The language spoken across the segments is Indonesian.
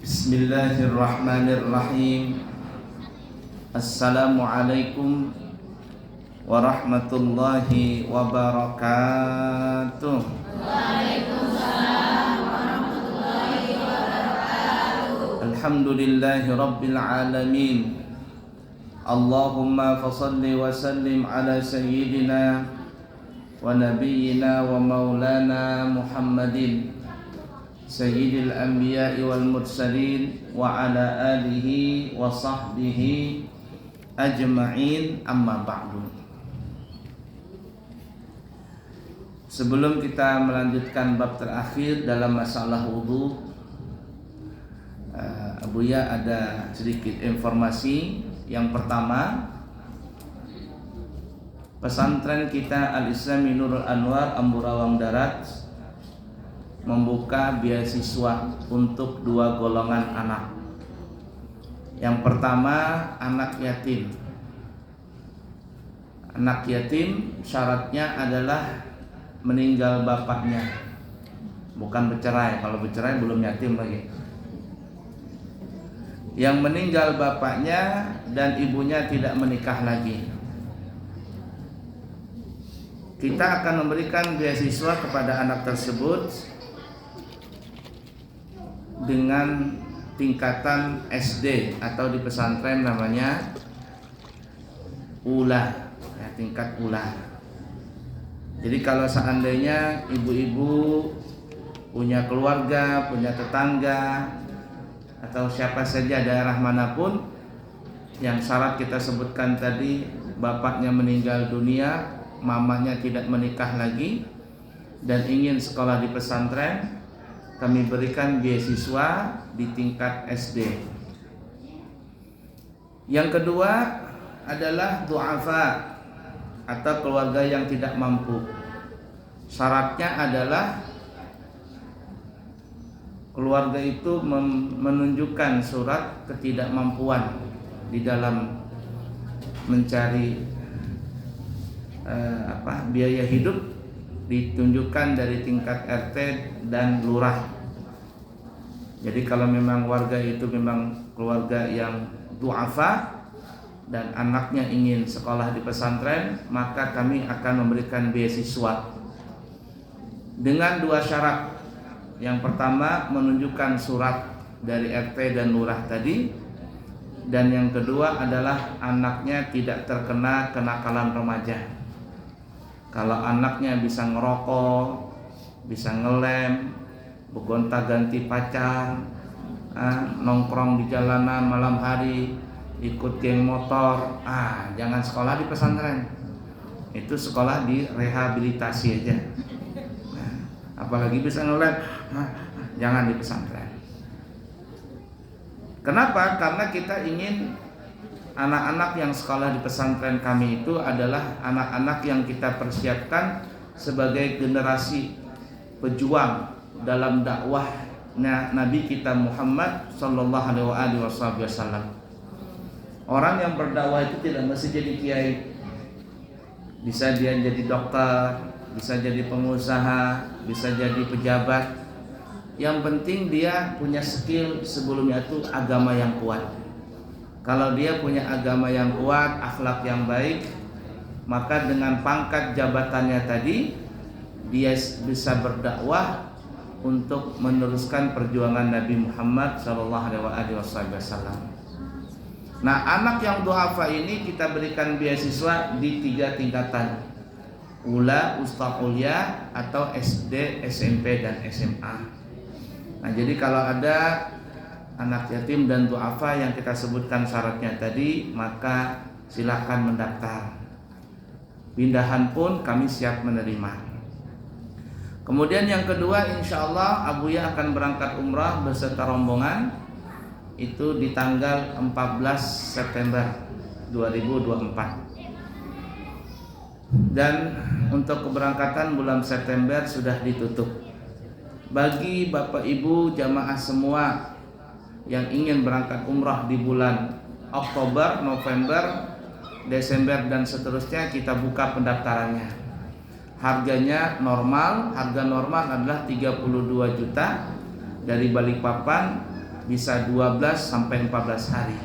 Bismillahirrahmanirrahim. Assalamualaikum warahmatullahi wabarakatuh. Waalaikumsalam warahmatullahi wabarakatuh. Alhamdulillahi rabbil alamin. Allahumma fasalli wa sallim ala sayyidina wa nabiyyina wa maulana Muhammadin Sayyidil anbiya'i wal mursalin wa ala alihi wa sahbihi ajma'in, amma ba'du. Sebelum kita melanjutkan bab terakhir dalam masalah wudu, Abuya ada sedikit informasi. Yang pertama, pesantren kita Al-Islami Nurul Anwar Amburawang Darat membuka beasiswa untuk 2 golongan anak. Yang pertama, anak yatim. Anak yatim syaratnya adalah meninggal bapaknya, bukan bercerai. Kalau bercerai belum yatim lagi. Yang meninggal bapaknya dan ibunya tidak menikah lagi. Kita akan memberikan beasiswa kepada anak tersebut dengan tingkatan SD atau di pesantren namanya ULA, ya, tingkat ULA. Jadi kalau seandainya ibu-ibu punya keluarga, punya tetangga, atau siapa saja daerah manapun yang syarat kita sebutkan tadi, bapaknya meninggal dunia, mamanya tidak menikah lagi, dan ingin sekolah di pesantren, kami berikan beasiswa di tingkat SD. Yang kedua adalah du'afa atau keluarga yang tidak mampu. Syaratnya adalah keluarga itu menunjukkan surat ketidakmampuan di dalam mencari biaya hidup, ditunjukkan dari tingkat RT dan lurah. Jadi kalau memang warga itu memang keluarga yang du'afa dan anaknya ingin sekolah di pesantren, maka kami akan memberikan beasiswa dengan 2 syarat. Yang pertama, menunjukkan surat dari RT dan lurah tadi, dan yang kedua adalah anaknya tidak terkena kenakalan remaja. Kalau anaknya bisa ngerokok, bisa ngelem, begonta-ganti pacar, nongkrong di jalanan malam hari, ikut geng motor, jangan sekolah di pesantren. Itu sekolah di rehabilitasi aja. Apalagi bisa ngelem, jangan di pesantren. Kenapa? Karena kita ingin anak-anak yang sekolah di pesantren kami itu adalah anak-anak yang kita persiapkan sebagai generasi pejuang dalam dakwahnya Nabi kita Muhammad sallallahu alaihi wasallam. Orang yang berdakwah itu tidak mesti jadi kiai. Bisa dia jadi dokter, bisa jadi pengusaha, bisa jadi pejabat. Yang penting dia punya skill sebelumnya itu agama yang kuat. Kalau dia punya agama yang kuat, akhlak yang baik, maka dengan pangkat jabatannya tadi dia bisa berdakwah untuk meneruskan perjuangan Nabi Muhammad SAW. Nah, anak yang du'afa ini kita berikan beasiswa di 3 tingkatan, ULA, Ustaz Ulia, atau SD, SMP, dan SMA. Nah, jadi kalau ada anak yatim dan du'afa yang kita sebutkan syaratnya tadi, maka silakan mendaftar. Pindahan pun kami siap menerima. Kemudian yang kedua, insya Allah Abuya akan berangkat umrah beserta rombongan itu di tanggal 14 September 2024. Dan untuk keberangkatan bulan September sudah ditutup. Bagi Bapak Ibu jamaah semua yang ingin berangkat umrah di bulan Oktober, November, Desember dan seterusnya, kita buka pendaftarannya. Harganya normal, harga normal adalah 32 juta dari Balikpapan bisa 12 sampai 14 hari.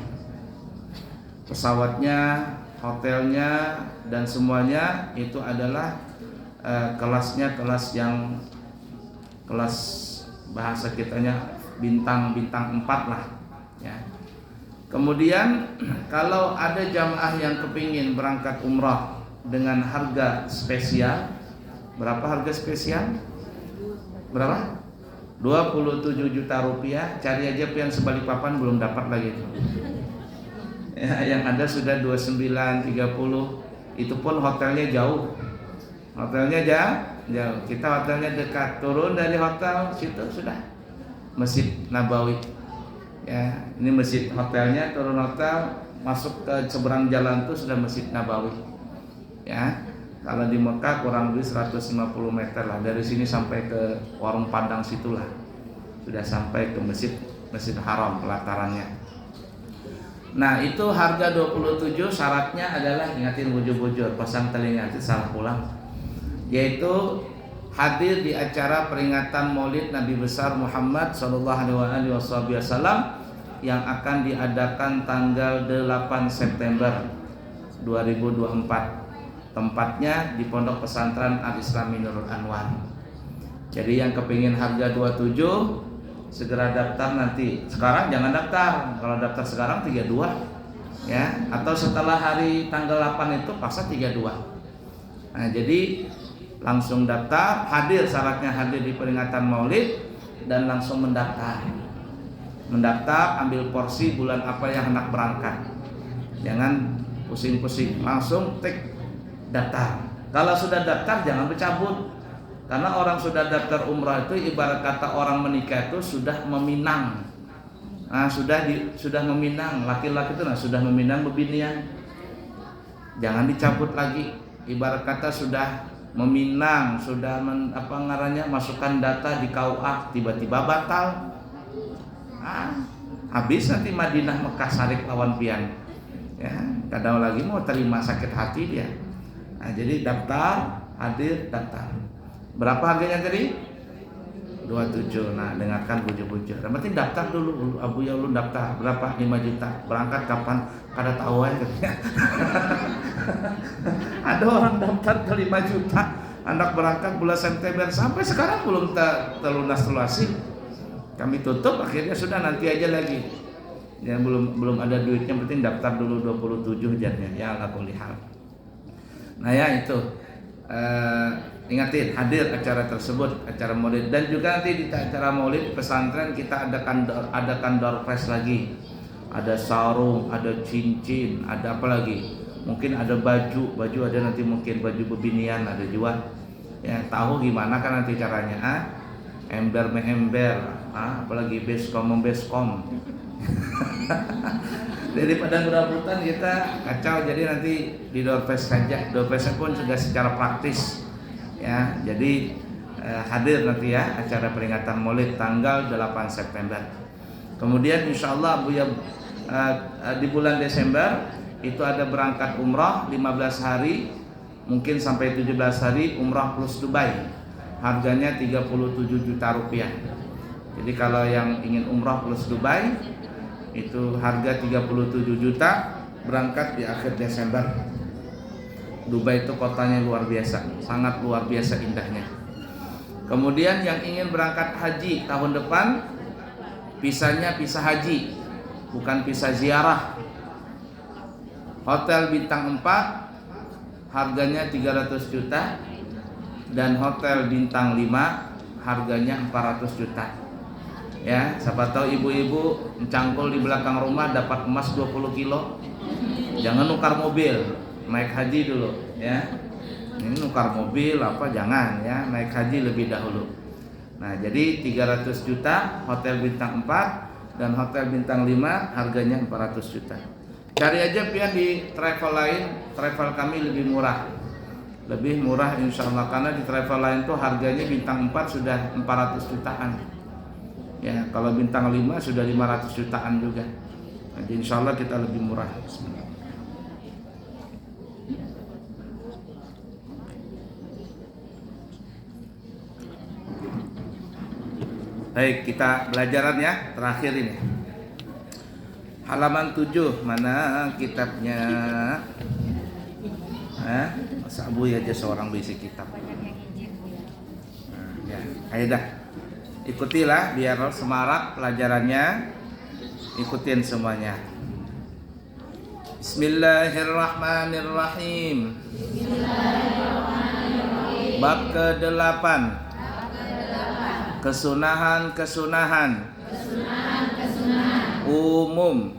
Pesawatnya, hotelnya, dan semuanya itu adalah kelasnya kelas yang kelas bahasa kitanya bintang 4 lah ya. Kemudian kalau ada jamaah yang kepingin berangkat umrah dengan harga spesial, berapa harga spesial? Berapa? 27 juta rupiah. Cari aja pian Sebalikpapan belum dapat lagi itu. Ya, yang ada sudah 29, 30. Itu pun hotelnya jauh. Hotelnya jauh. Kita hotelnya dekat. Turun dari hotel situ sudah Masjid Nabawi. Ya, ini masjid hotelnya, turun hotel, masuk ke seberang jalan itu sudah Masjid Nabawi. Ya. Kalau di Mekah kurang lebih 150 meter lah. Dari sini sampai ke warung Padang situlah. Sudah sampai ke Masjid Haram pelatarannya. Nah, itu harga 27, syaratnya adalah ingatin bujur-bujur, pasang telinga itu salah pulang. Yaitu hadir di acara peringatan Maulid Nabi besar Muhammad sallallahu alaihi wasallam yang akan diadakan tanggal 8 September 2024. Tempatnya di Pondok Pesantren Al-Islami Nurul Anwar. Jadi yang kepingin harga 27 segera daftar nanti. Sekarang jangan daftar. Kalau daftar sekarang 32 ya, atau setelah hari tanggal 8 itu pasal 32. Nah, jadi langsung daftar, hadir, syaratnya hadir di peringatan Maulid dan langsung mendaftar. Mendaftar, ambil porsi bulan apa yang hendak berangkat. Jangan pusing-pusing, langsung tik daftar. Kalau sudah daftar jangan bercabut. Karena orang sudah daftar umrah itu ibarat kata orang menikah itu sudah meminang. Nah, sudah meminang, laki-laki itu sudah meminang bebinian. Jangan dicabut lagi. Ibarat kata sudah meminang, sudah masukkan data di KUA, tiba-tiba batal. Habis nanti Madinah Mekah Sarik lawan pian. Ya, kadang lagi mau terima sakit hati dia. Nah, jadi daftar, hadir, daftar. Berapa harganya tadi? 27. Nah, dengarkan bujur-bujur. Yang penting daftar dulu. Abu ya lu daftar. Berapa? 5 juta. Berangkat kapan? Kada tahu aja. Ada orang daftar ke 5 juta. Anak berangkat bulan September sampai sekarang belum terlunas. Kami tutup, akhirnya sudah nanti aja lagi. Ya belum ada duitnya, penting daftar dulu 27 jadinya. Ya ala kulli hal. Nah ya itu. Ingatin hadir acara tersebut, acara Maulid, dan juga nanti di acara Maulid pesantren kita adakan door prize lagi. Ada sarung, ada cincin, ada apa lagi? Mungkin ada baju ada nanti, mungkin baju bebinian ada juga. Ya, tahu gimana kan nanti caranya? Ember, apalagi beskom. Daripada berebutan kita kacau, jadi nanti di door prize saja. Door prize pun sudah secara praktis. Ya, jadi hadir nanti ya acara peringatan Maulid tanggal 8 September. Kemudian insyaallah Buya di bulan Desember itu ada berangkat umrah 15 hari, mungkin sampai 17 hari umrah plus Dubai. Harganya 37 juta rupiah. Jadi kalau yang ingin umrah plus Dubai itu harga 37 juta, berangkat di akhir Desember. Dubai itu kotanya luar biasa, sangat luar biasa indahnya. Kemudian yang ingin berangkat haji tahun depan, visanya visa haji, bukan visa ziarah. Hotel bintang 4 harganya 300 juta dan hotel bintang 5 harganya 400 juta. Ya, siapa tahu ibu-ibu mencangkul di belakang rumah dapat emas 20 kilo. Jangan nukar mobil, naik haji dulu ya. Ini nukar mobil apa jangan ya, naik haji lebih dahulu. Nah, jadi 300 juta hotel bintang 4 dan hotel bintang 5 harganya 400 juta. Cari aja pian di travel lain, travel kami lebih murah. Lebih murah insyaallah, karena di travel lain tuh harganya bintang 4 sudah 400 jutaan. Ya, kalau bintang 5 sudah 500 jutaan juga. Jadi insyaallah kita lebih murah. Bismillah. Baik, kita belajaran ya terakhir ini. Halaman 7, mana kitabnya? Masa Abu aja seorang berisi kitab. Nah, ya, ayo dah. Ikutilah biar semarak pelajarannya. Ikutin semuanya. Bismillahirrahmanirrahim. Bab ke-8. Kesunahan umum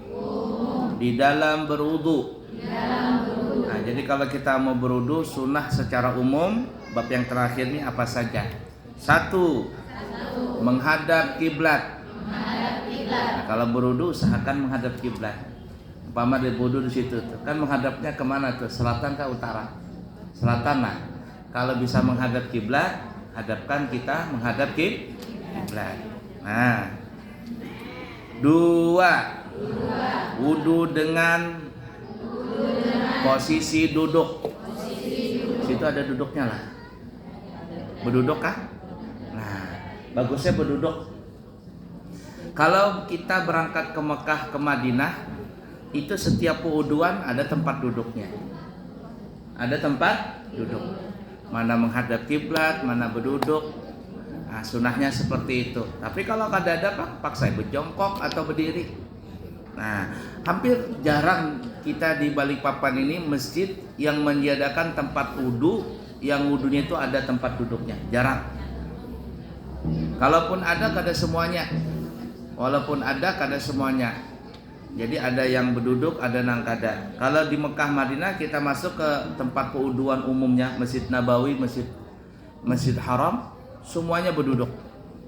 di dalam berwudu. Nah, jadi kalau kita mau berwudu sunnah secara umum, bab yang terakhir ini apa saja? 1. Menghadap kiblat. Nah, kalau berwudu usahakan menghadap kiblat. Umpama dia wudu di situ tuh, kan menghadapnya kemana tuh? Selatan ke utara? Selatan. Nah, kalau bisa menghadap kiblat, hadapkan kita menghadap kiblat. Nah, 2. Wudu dengan posisi duduk. Situ ada duduknya lah. Berduduk kah? Nah, bagusnya berduduk. Kalau kita berangkat ke Mekah ke Madinah, itu setiap wuduan ada tempat duduknya. Ada tempat duduk. Mana menghadap kiblat, mana berduduk. Nah, sunahnya seperti itu. Tapi kalau kadang-kadang paksa berjongkok atau berdiri. Nah, hampir jarang kita di Balikpapan ini masjid yang menyediakan tempat wudu yang wudunya itu ada tempat duduknya. Jarang. Kalaupun ada, kada semuanya. Walaupun ada, kada semuanya. Jadi ada yang berduduk, ada yang kada. Kalau di Mekah Madinah kita masuk ke tempat pewuduan umumnya, Masjid Nabawi, Masjid Haram, semuanya berduduk.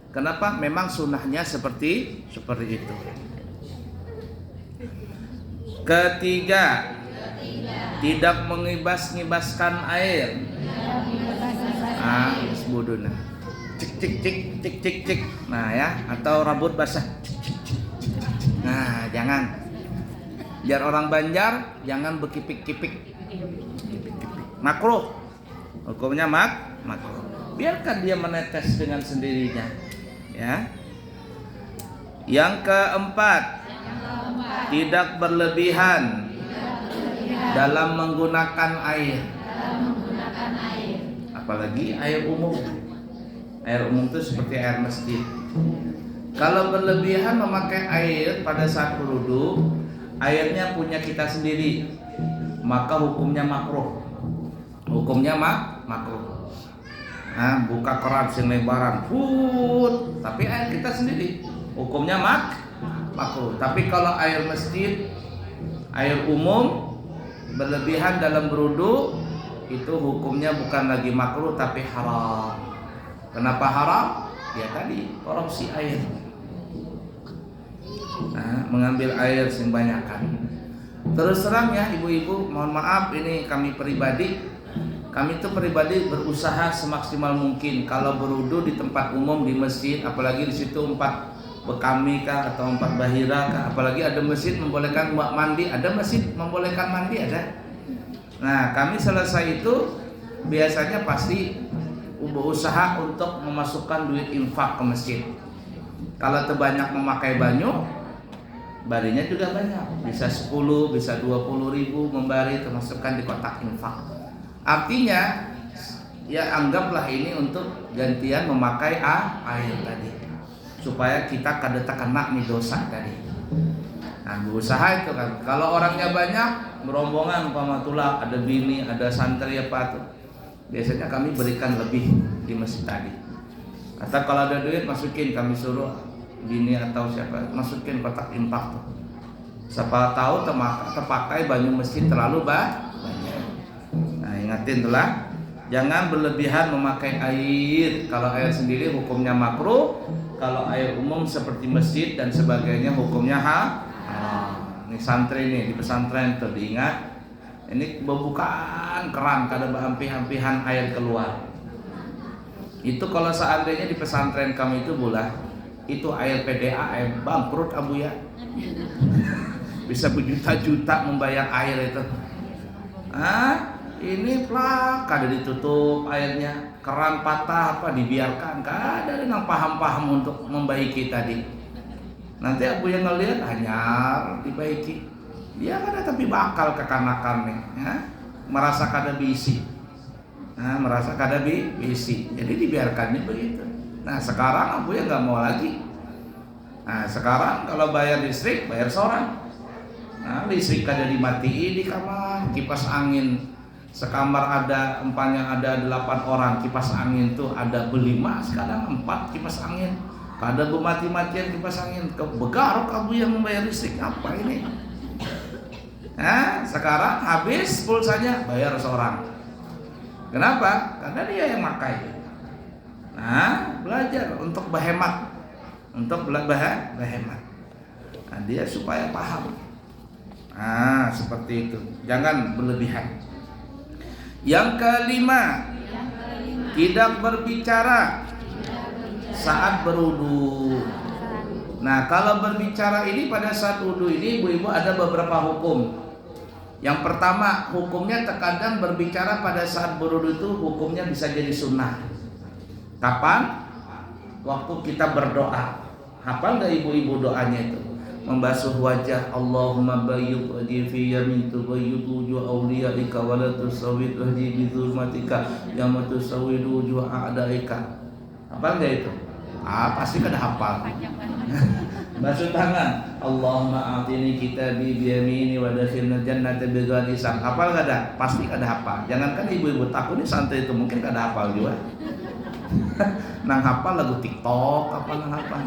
Kenapa? Memang sunnahnya seperti itu. Ketiga, tidak mengibas-ngibaskan air. Sebuduna. Cik. Nah ya, atau rambut basah. Nah, jangan. Biar orang Banjar jangan berkipik-kipik. Makruh. Hukumnya makruh. Biarkan dia menetes dengan sendirinya. Ya. Yang keempat, tidak berlebihan dalam menggunakan air. Apalagi air umum. Air umum itu seperti air masjid. Kalau berlebihan memakai air pada saat berwudu, airnya punya kita sendiri, maka hukumnya makruh. Makruh. Nah, buka keran sing lebaran, tapi air kita sendiri, hukumnya makruh. Tapi kalau air masjid, air umum berlebihan dalam berwudu, itu hukumnya bukan lagi makruh tapi haram. Kenapa haram? Ya tadi korupsi air. Nah, mengambil air sebanyakan. Terus terang ya ibu-ibu, mohon maaf ini kami pribadi berusaha semaksimal mungkin kalau berwudu di tempat umum di masjid, apalagi di situ empat bekami kah atau empat bahira kah, apalagi ada masjid membolehkan mandi, ada masjid membolehkan mandi ada. Nah, kami selesai itu biasanya pasti berusaha untuk memasukkan duit infak ke masjid. Kalau terbanyak memakai banyu, barinya juga banyak, bisa 10, bisa 20 ribu membari, termasukkan di kotak infak. Artinya ya anggaplah ini untuk gantian memakai air tadi, supaya kita kada terkena nih dosa tadi. Nah, berusaha itu kan. Kalau orangnya banyak, berombongan umpama tulah, ada bini, ada santri apa tuh, biasanya kami berikan lebih di masjid tadi. Atau kalau ada duit masukin, kami suruh bini atau siapa masukin kotak infak tuh. Siapa tahu terpakai banyu masjid terlalu banyak. Nah, ingatin tulah, jangan berlebihan memakai air. Kalau air sendiri hukumnya makruh. Kalau air umum seperti masjid dan sebagainya hukumnya haram. Ini santri nih di pesantren tuh diingat. Ini pembukaan keran kada berhampi-hampihan air keluar. Itu kalau seandainya di pesantren kami itu itu air PDA, air bangkrut abu ya. Bisa berjuta-juta membayar air itu. Ini plak kada ditutup airnya. keran patah apa dibiarkan, gak ada yang paham-paham untuk membaiki tadi. Nanti abu yang ngelihat hanyar dibaiki, dia kada tapi bakal kekanakan nih, ya? Merasa kada bisi, merasa kada bisi, jadi dibiarkannya begitu. Nah sekarang abu yang nggak mau lagi. Nah sekarang kalau bayar listrik bayar seorang. Nah, listrik kada dimatiin di kamar, kipas angin sekamar ada umpamanya ada 8 orang, kipas angin tuh ada berlima, sekarang 4 kipas angin, kada bermati-matian kipas angin, begarok kamu yang membayar listrik apa ini? Nah, sekarang habis pulsanya bayar seorang. Kenapa? Karena dia yang makai. Nah, belajar untuk berhemat, berhemat. Nah, dia supaya paham. Nah, seperti itu. Jangan berlebihan. Yang kelima, tidak berbicara saat berwudu. Nah, kalau berbicara ini pada saat wudu ini, ibu-ibu ada beberapa hukum. Yang pertama, hukumnya terkadang berbicara pada saat berwudu itu hukumnya bisa jadi sunnah. Kapan? Waktu kita berdoa. Hafal nggak ibu-ibu doanya itu? Membasuh wajah, Allahumma bayyid wajhi fi yamin tubayyid wujuh awliyaika wa la tusawwid wajhi bi zulmatika ya ma tusawwid wujuh a'daika. Hafal enggak itu? Pasti kada hafal. Basuh tangan, Allahumma a'tini kitabi bi yamini wa dakhilna jannata bi ghairi hisab. Hafal kada? Pasti kada hafal. Jangankan ibu-ibu takut ini santai itu mungkin kada hafal juga. Nang hafal lagu TikTok apa nang hafal.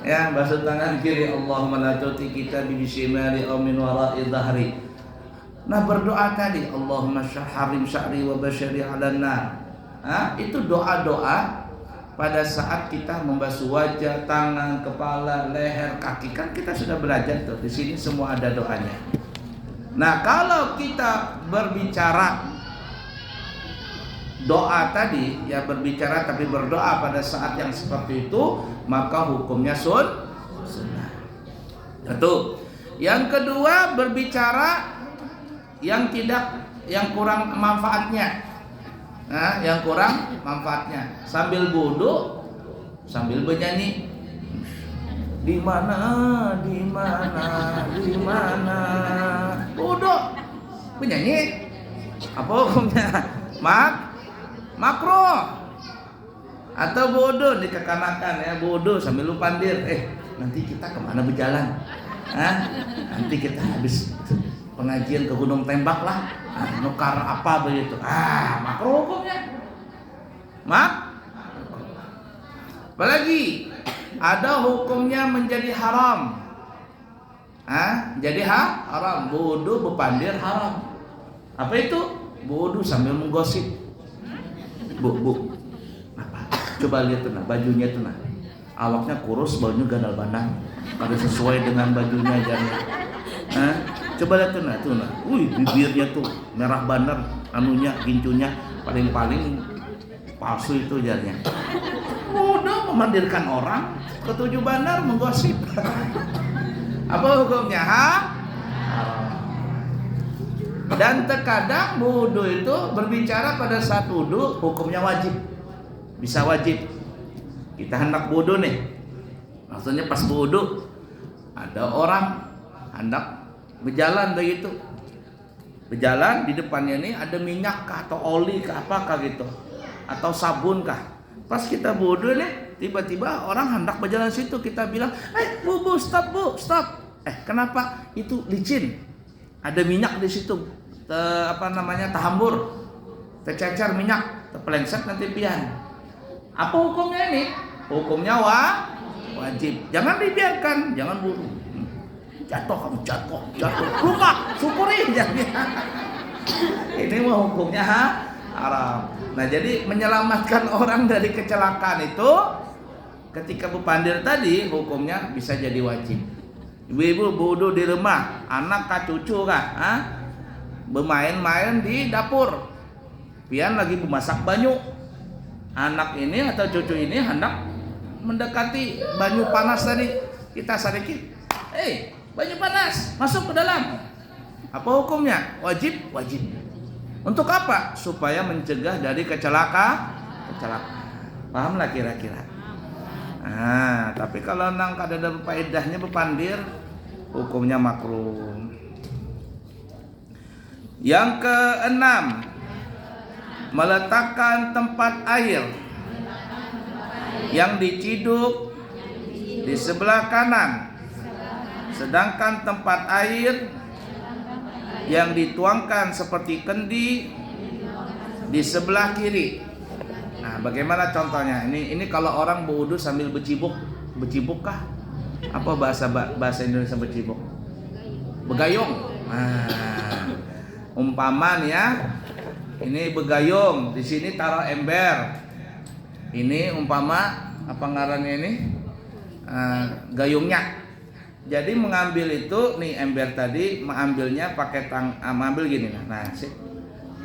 Ya, basuh tangan kiri, Allahumma la tuti kita bi shimali aw min wara'i dhahri. Nah, berdoa tadi, Allahumma syahrim sya'ri wa basyari 'alan nar. Itu doa-doa pada saat kita membasuh wajah, tangan, kepala, leher, kaki. Kan kita sudah belajar tuh, di sini semua ada doanya. Nah, kalau kita berbicara doa tadi, ya berbicara tapi berdoa pada saat yang seperti itu, maka hukumnya sunnah. Satu. Yang kedua, berbicara yang kurang manfaatnya. Nah, yang kurang manfaatnya. Sambil wudu, sambil bernyanyi. Di mana? Wudu, bernyanyi. Apa hukumnya? Makruh. Atau bodoh dikekanakan ya, bodoh sambil lu pandir. Nanti kita kemana berjalan? Nanti kita habis pengajian ke Gunung Tembak lah. Nukar apa begitu? Makruh hukumnya. Apalagi ada hukumnya menjadi haram. Jadi haram. Bodoh berpandir haram. Apa itu? Bodoh sambil menggosip. Bu. Coba lihat tuh nah, bajunya tuh nah. Awaknya kurus, bajunya gandal bandang. Pada sesuai dengan bajunya jarnya. Coba lihat tuh nah. Bibirnya tuh merah bandar, anunya, gincunya paling-paling palsu itu jarnya. Udah memandirkan orang, ketujuh bandar menggosip. Apa hukumnya? Dan terkadang wudu itu berbicara pada saat wudu hukumnya wajib. Bisa wajib. Kita hendak wudu nih. Maksudnya pas wudu ada orang hendak berjalan begitu. Berjalan di depannya nih ada minyak kah atau oli kah apakah gitu. Atau sabun kah. Pas kita wudu nih, tiba-tiba orang hendak berjalan situ, kita bilang, bu, stop. Kenapa? Itu licin. Ada minyak di situ. Terhambur. Tercecer minyak, terpeleset nanti pian. Apa hukumnya ini? Hukumnya wajib. Jangan dibiarkan, jangan buru. Jatuh. Lupa, syukuri jangan. Ini mah hukumnya haram. Nah, jadi menyelamatkan orang dari kecelakaan itu ketika berpandir tadi hukumnya bisa jadi wajib. Ibu-ibu wudu di rumah, anak kah cucu kah? Bermain-main di dapur. Pian lagi memasak banyu. Anak ini atau cucu ini hendak mendekati banyu panas tadi. Kita sedikit, banyu panas, masuk ke dalam. Apa hukumnya? Wajib. Untuk apa? Supaya mencegah dari kecelakaan. kecelakaan. Paham lah kira-kira. Nah, tapi kalau nang kada ada faedahnya bepandir, hukumnya makruh. Yang keenam, meletakkan tempat air yang diciduk di sebelah kanan, sedangkan tempat air yang dituangkan seperti kendi di sebelah kiri. Nah, bagaimana contohnya? Ini kalau orang berwudu sambil bercibuk kah? Apa bahasa Indonesia bercibuk? Begayung. Nah, umpama nih ya, ini begayung, di sini taruh ember. Ini umpama apa ngarannya ini? Gayungnya. Jadi mengambil itu nih ember tadi, mengambilnya pakai mengambil gini nah sih.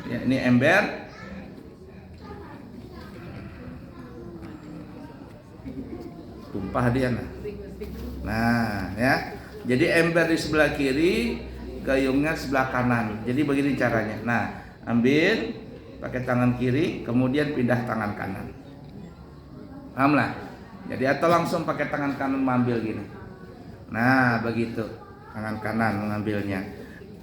Ya, ini ember. Tumpah dia nah ya. Jadi ember di sebelah kiri, gayungnya sebelah kanan. Jadi begini caranya. Nah, ambil pakai tangan kiri, kemudian pindah tangan kanan. Paham lah? Jadi atau langsung pakai tangan kanan mengambil gini. Nah, begitu. Tangan kanan mengambilnya.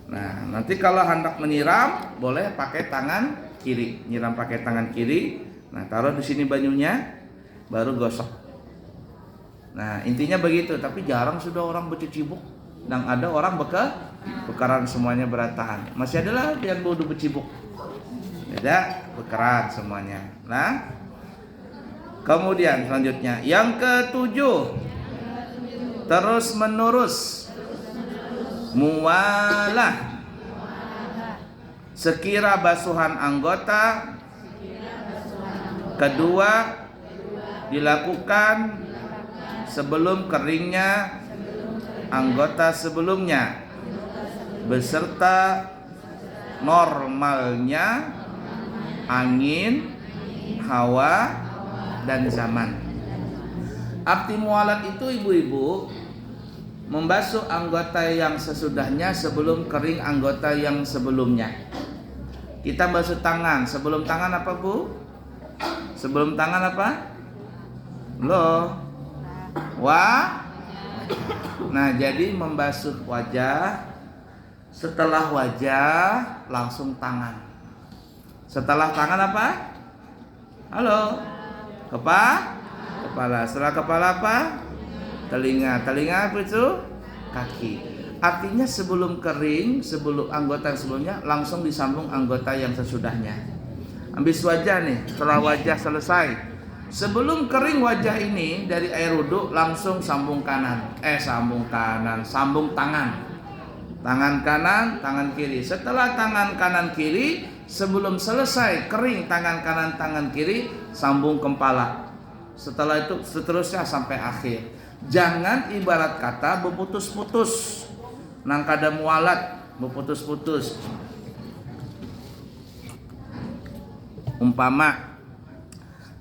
Nah, nanti kalau hendak menyiram boleh pakai tangan kiri. Nyiram pakai tangan kiri. Nah, taruh di sini banyunya, baru gosok. Nah, intinya begitu. Tapi jarang sudah orang bercibuk. Dan ada orang bekaran semuanya beratahan. Masih ada lah yang bodoh bercibuk. Beda, bekaran semuanya. Nah, kemudian selanjutnya yang ketujuh, terus menerus muwalah, sekira basuhan anggota kedua dilakukan sebelum keringnya anggota sebelumnya beserta normalnya angin, hawa, dan zaman. Arti mualat itu ibu-ibu membasuh anggota yang sesudahnya sebelum kering anggota yang sebelumnya. Kita basuh tangan, sebelum tangan apa Bu? Sebelum tangan apa? Loh. Nah, jadi membasuh wajah, setelah wajah langsung tangan. Setelah tangan apa? Halo. Kepala. Setelah kepala apa? Telinga apa itu? Kaki. Artinya sebelum kering, sebelum anggota yang sebelumnya langsung disambung anggota yang sesudahnya. Habis wajah nih, setelah wajah selesai, sebelum kering wajah ini dari air wudhu langsung sambung tangan. Tangan kanan, tangan kiri. Setelah tangan kanan kiri, sebelum selesai kering tangan kanan, tangan kiri, sambung kepala. Setelah itu seterusnya sampai akhir. Jangan ibarat kata berputus-putus. Nang kada mualat berputus-putus. Umpama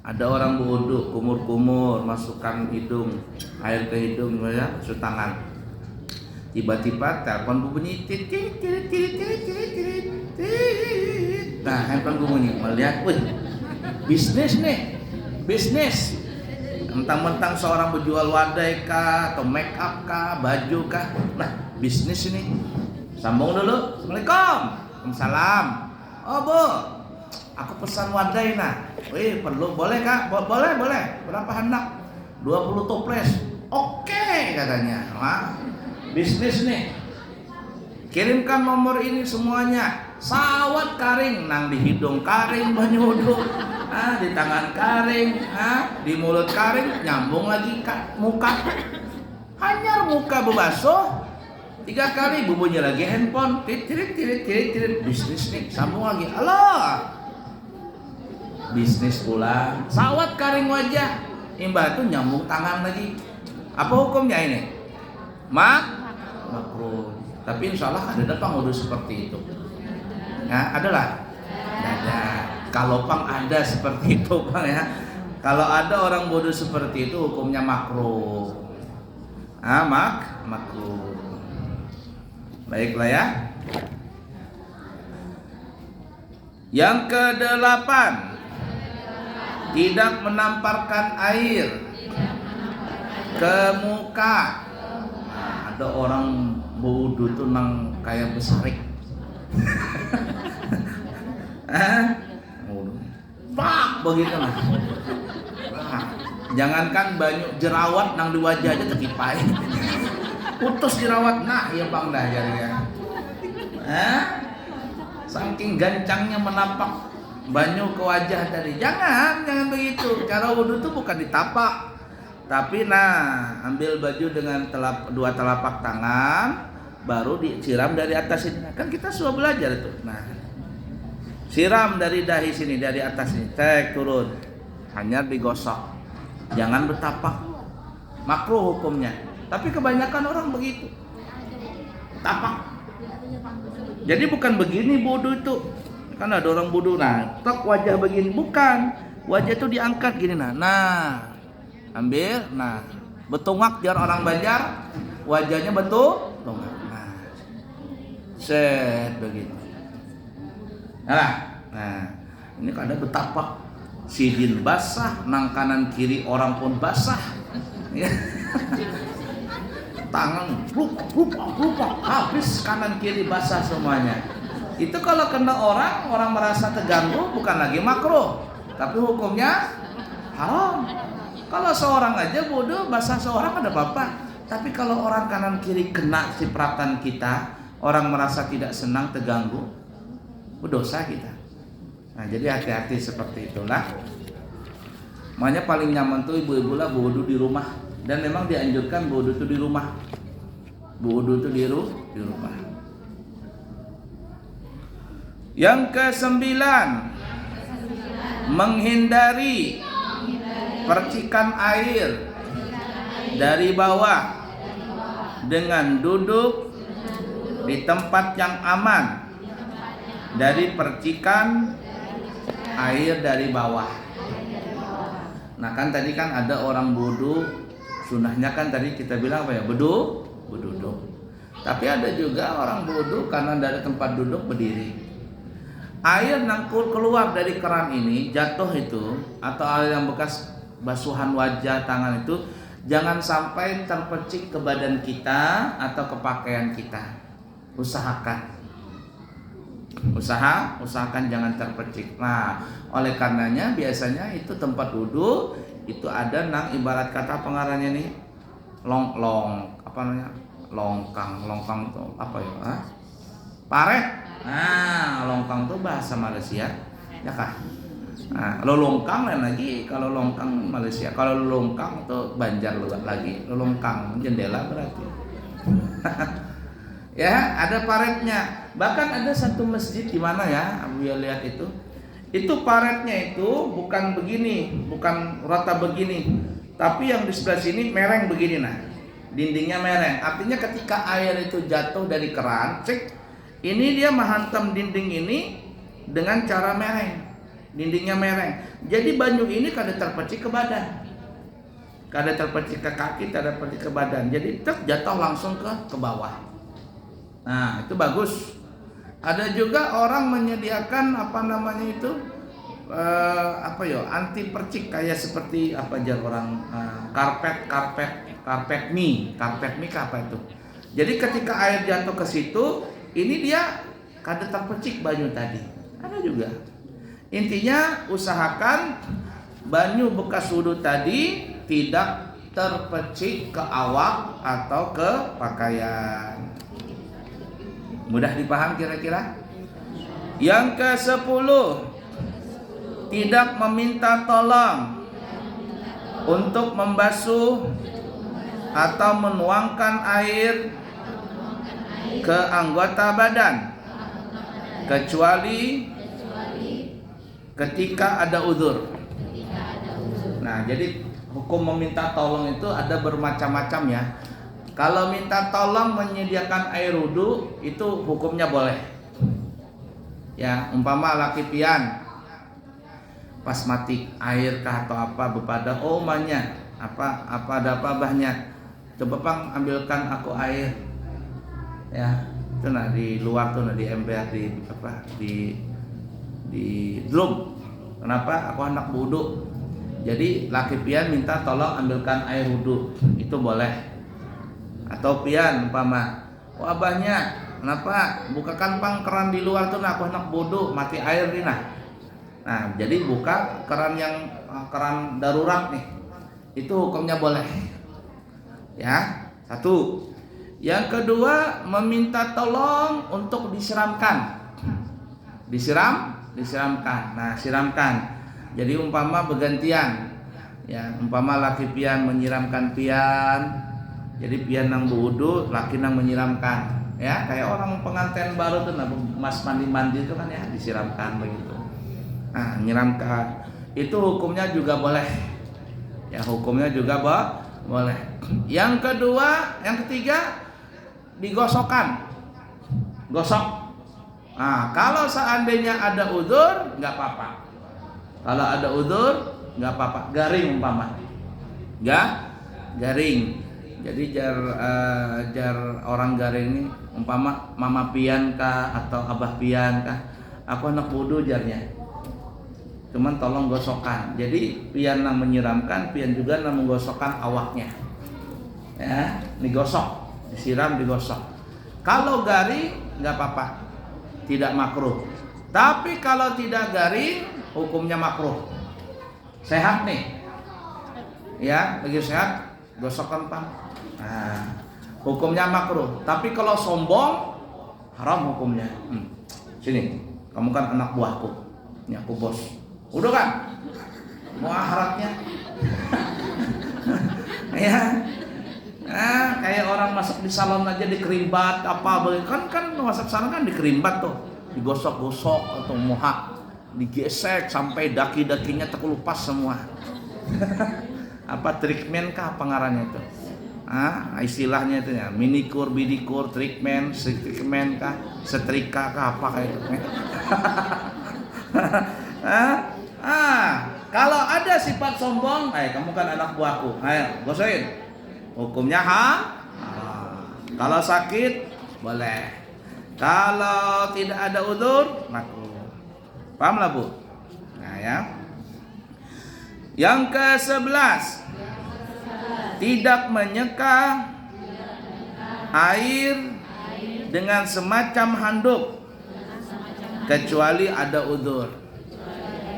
ada orang berwudu, kumur-kumur, masukkan hidung, air ke hidung ya, masuk tangan. Tiba-tiba telepon berbunyi, nah handphone berbunyi, melihat, wih, bisnis. Mentang-mentang seorang berjual wadai kah, atau make up kah, baju kah, nah bisnis ini. Sambung dulu, Assalamualaikum. Waalaikumsalam. Oh Bu, aku pesan wadai nah. Wih, perlu, boleh kak? Boleh. Berapa hendak? 20 toples. Oke, katanya. Wah, bisnis nih. Kirimkan nomor ini semuanya. Sawat karing, nang di hidung karing banyu wudu. Di tangan karing, di mulut karing, nyambung lagi muka. Hanyar muka berbasuh. 3 kali bumbunya lagi handphone. Tirit. Bisnis nih, sambung lagi. Halo. Bisnis pula. Sawat karing wajah. Imbah itu nyambung tangan lagi. Apa hukumnya ini? Makruh. Tapi insya Allah ada pang wudu seperti itu. Ya, adalah. Ada. Kalau pang ada seperti itu pang ya. Kalau ada orang wudu seperti itu hukumnya makruh. Makruh. Baiklah ya. Yang ke-8, tidak menamparkan air ke muka. Nah, ada orang wudu tuh nang kayak besarik. Pak begitu lah. Nah, jangankan banyak jerawat nang di wajah aja terkipai. Putus jerawat, nah ya bang dah jadinya. Saking gancangnya menapak banyu ke wajah tadi. Jangan begitu. Cara wudu itu bukan ditapak, tapi ambil baju dengan dua telapak tangan, baru disiram dari atas ini. Kan kita sudah belajar itu. Nah, siram dari dahi sini, dari atas ini, turun, hanya digosok. Jangan bertapak. Makruh hukumnya. Tapi kebanyakan orang begitu. Tapak. Jadi bukan begini wudu itu. Kan ada orang wudu, tok wajah begini, bukan. Wajah itu diangkat gini ambil, betungak biar orang Banjar, wajahnya betungak. Set begitu. Ini ada betapak sidin basah, nang kanan kiri orang pun basah. Tangan lupa, habis kanan kiri basah semuanya. Itu kalau kena orang merasa terganggu, bukan lagi makruh, tapi hukumnya haram. Kalau seorang aja wudu basah seorang ada apa-apa, tapi kalau orang kanan kiri kena cipratan kita, orang merasa tidak senang, terganggu, berdosa kita. Nah, jadi hati-hati seperti itulah. Makanya paling nyaman tuh ibu-ibu lah wudu di rumah, dan memang dianjurkan wudu itu di rumah. Wudu itu di rumah. Yang ke-9, menghindari percikan air dari bawah dengan duduk di tempat yang aman dari percikan air dari bawah. Nah kan tadi kan ada orang wudu, sunahnya kan tadi kita bilang apa ya, berduduk. Tapi ada juga orang wudu karena dari tempat duduk berdiri. Air nangkul keluar dari keran ini jatuh itu, atau air yang bekas basuhan wajah, tangan itu, jangan sampai terpercik ke badan kita atau ke pakaian kita. Usahakan jangan terpercik. Nah, oleh karenanya biasanya itu tempat wudu itu ada ibarat kata pengarangnya nih longkang itu apa ya? Paret. Nah, longkang itu bahasa Malaysia, ya kah? Nah, lolongkang lain lagi. Kalau longkang Malaysia, kalau lolongkang itu Banjar lagi. Lolongkang jendela berarti. Ya, ada paretnya. Bahkan ada satu masjid di mana ya, Abu ya lihat itu paretnya itu bukan begini, bukan rata begini, tapi yang di sebelah sini mereng begini, dindingnya mereng. Artinya ketika air itu jatuh dari keran, ini dia menghantam dinding ini dengan cara mereng, dindingnya mereng. Jadi banyu ini kada terpercik ke badan, kada terpercik ke kaki, kada terpercik ke badan. Jadi jatuh langsung ke bawah. Nah, itu bagus. Ada juga orang menyediakan anti percik, kayak seperti orang karpet mie apa itu. Jadi ketika air jatuh ke situ, ini dia kada terpercik banyu tadi. Ada juga. Intinya usahakan banyu bekas wudu tadi tidak terpercik ke awak atau ke pakaian. Mudah dipaham kira-kira? Yang ke-10, tidak meminta tolong untuk membasuh atau menuangkan air ke anggota badan kecuali ketika ada uzur. Nah, jadi hukum meminta tolong itu ada bermacam-macam ya. Kalau minta tolong menyediakan air wudu itu hukumnya boleh. Ya, umpama laki pian pas mati air kah atau apa bepada omanya, apa ada apa bahnya. Coba Bang ambilkan aku air. Ya, itu di luar tuh di ember di drum. Kenapa? Aku anak wudu. Jadi laki pian minta tolong ambilkan air wudhu, itu boleh. Atau pian umpama, oh abahnya, kenapa bukakan pang keran di luar tuh, nah aku anak bodoh mati air nih nah. Nah jadi buka keran yang keran darurat nih, itu hukumnya boleh. Ya, satu. Yang kedua, meminta tolong untuk disiramkan. Disiramkan. Nah, siramkan. Jadi umpama bergantian. Ya, umpama laki pian menyiramkan pian. Jadi pian nang berwudu, laki nang menyiramkan. Ya, kayak orang pengantin baru tuh nah, mas mandi-mandi itu kan ya disiramkan begitu. Nah, menyiramkan. Itu hukumnya juga boleh. Ya, hukumnya juga boleh. Yang kedua, yang ketiga, digosokkan. Gosok. Nah, kalau seandainya ada udzur, nggak apa-apa. Kalau ada udzur, nggak apa-apa. Garing umpama. Garing. Jadi jar orang garing ini umpama mama pian kah atau abah pian kah, aku anak wudu jarnya. Cuman tolong gosokkan. Jadi pian yang menyiramkan, pian juga yang menggosokkan awaknya. Ya, digosok, disiram, digosok. Kalau garing nggak apa-apa, tidak makruh. Tapi kalau tidak garing, hukumnya makruh. Sehat nih, ya, lagi sehat, gosokkan pang. Nah, hukumnya makruh. Tapi kalau sombong, haram hukumnya. Sini, kamu kan anak buahku, ini aku bos. Udah kan, mau akhiratnya. Ya. Nah, kayak orang masak di salon aja dikerimbat apa kan masak salon kan dikerimbat tuh, digosok-gosok atau mohak, digesek sampai daki-dakinya terkelupas semua. Apa treatment kah pengarangnya itu? Istilahnya itu ya, minikur, bidikur, treatment kah, setrika kah apa kayak itu. Kalau ada sifat sombong, kamu kan anak buahku, ayo gosokin. Hukumnya kalau sakit boleh. Kalau tidak ada udzur makruh. Pahamlah Bu? Nah ya. Yang ke-11, tidak menyeka air dengan semacam handuk kecuali ada udzur.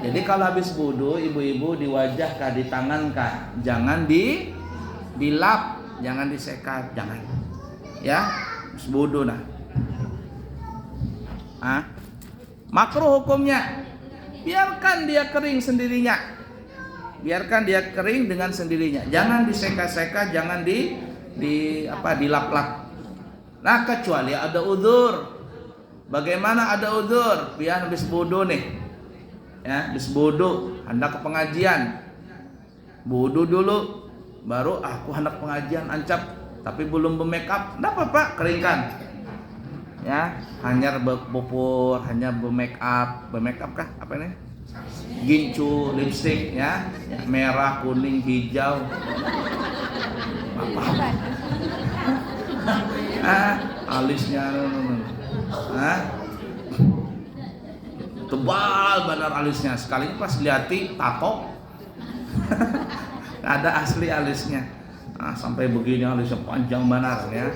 Jadi kalau habis wudu, ibu-ibu di wajah kah, di tangan kah, jangan dilap, jangan disekat, jangan. Ya, habis wudu nah. Makruh hukumnya. Biarkan dia kering sendirinya. Biarkan dia kering dengan sendirinya. Jangan diseka-seka, jangan dilap-lap. Nah, kecuali ada udzur. Bagaimana ada udzur? Biar habis wudu nih. Ya, habis wudu, hendak ke pengajian. Wudu dulu, baru aku hendak pengajian ancap, tapi belum bermake up. Enggak apa-apa, keringkan. Ya, hanya bopor, hanya bermake up kah? Apa ini? Gincu, lipstick ya, merah, kuning, hijau. Apa? Alisnya tebal benar alisnya. Sekali pas lihati tato. Ada asli alisnya. Sampai begini alisnya panjang benar ya.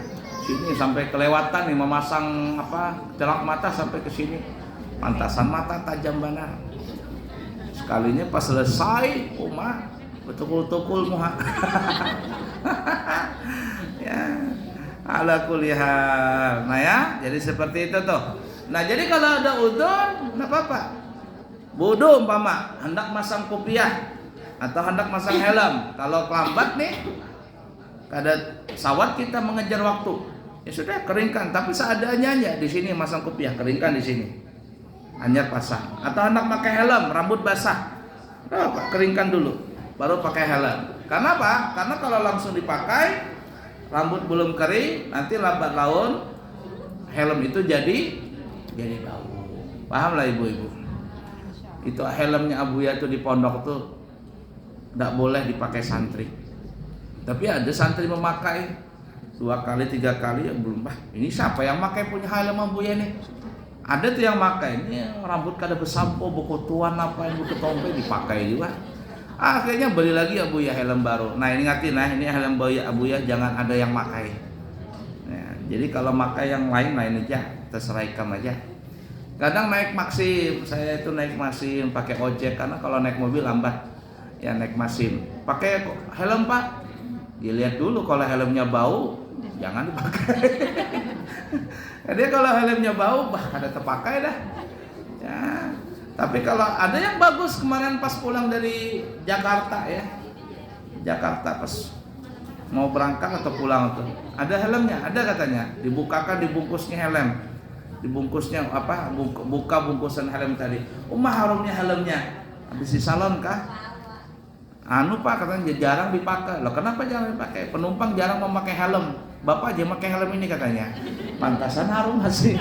Sini sampai kelewatan nih memasang celak mata sampai ke sini. Pantasan mata tajam benar. Sekalinya pas selesai, betul-betul muha. Ya, ala kulli hal. Nah ya, jadi seperti itu tuh. Nah, jadi kalau ada udzur, enggak apa-apa. Wudu umpama hendak masang kopiah atau hendak masang helm. Kalau lambat nih, kada sawat kita mengejar waktu. Ya sudah, keringkan, tapi seadanya aja. Di sini masang kopiah, keringkan di sini. Hanya pasang. Atau hendak pakai helm, rambut basah. Keringkan dulu, baru pakai helm. Karena apa? Karena kalau langsung dipakai, rambut belum kering, nanti lambat laun helm itu jadi bau. Paham lah ibu-ibu. Itu helmnya Abuya tuh di pondok tuh tidak boleh dipakai santri. Tapi ada santri memakai 2 kali 3 kali ya belum. Ini siapa yang pakai punya helm Abuya nih? Ada tuh yang pakai ini rambut kada bersampo, buku tuan apa yang buku tompe dipakai juga. Akhirnya beli lagi Abuya helm baru. Nah ini ingatin, nah ini helm Abuya jangan ada yang makai. Nah, jadi kalau makai yang lain aja, terserah ikam aja. Kadang naik Maxim, saya itu naik Maxim pakai ojek karena kalau naik mobil lambat. Ya naik Maxim, pakai helm Pak. Dilihat dulu kalau helmnya bau, jangan dipakai. Jadi kalau helmnya bau, ada terpakai dah. Ya. Tapi kalau ada yang bagus kemarin pas pulang dari Jakarta ya, Jakarta pas mau berangkat atau pulang tuh, ada helmnya, ada katanya, dibukakan dibungkusnya helm, dibungkusnya apa, buka bungkusan helm tadi, harumnya helmnya, habis di salon kah? Anu Pak katanya jarang dipakai, loh kenapa jarang dipakai? Penumpang jarang memakai helm, Bapak aja pakai helm ini katanya, pantasan harum masih.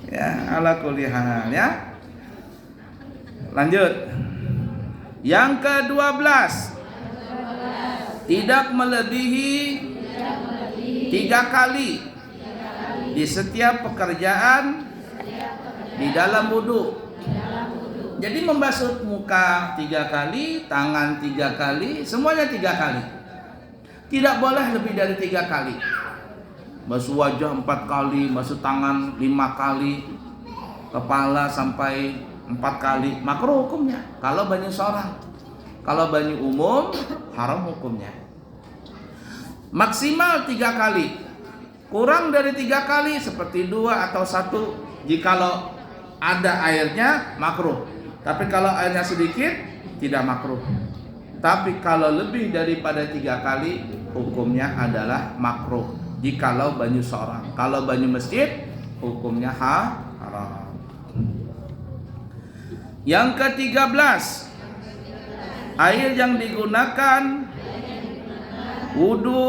Ya, ala kulli hal ya. Lanjut. Yang ke-12. Tidak melebihi 3 kali di setiap pekerjaan di dalam wudu. Jadi membasuh muka 3 kali, tangan 3 kali, semuanya 3 kali. Tidak boleh lebih dari 3 kali. Basuh wajah 4 kali, basuh tangan 5 kali, kepala sampai 4 kali, makruh hukumnya. Kalau banyu seorang, kalau banyu umum haram hukumnya. Maksimal 3 kali, kurang dari 3 kali seperti 2 atau 1 jikalau ada airnya makruh. Tapi kalau airnya sedikit tidak makruh. Tapi kalau lebih daripada 3 kali hukumnya adalah makruh. Jikalau banyu seorang, kalau banyu masjid hukumnya haram. Yang ke-13, air yang digunakan wudu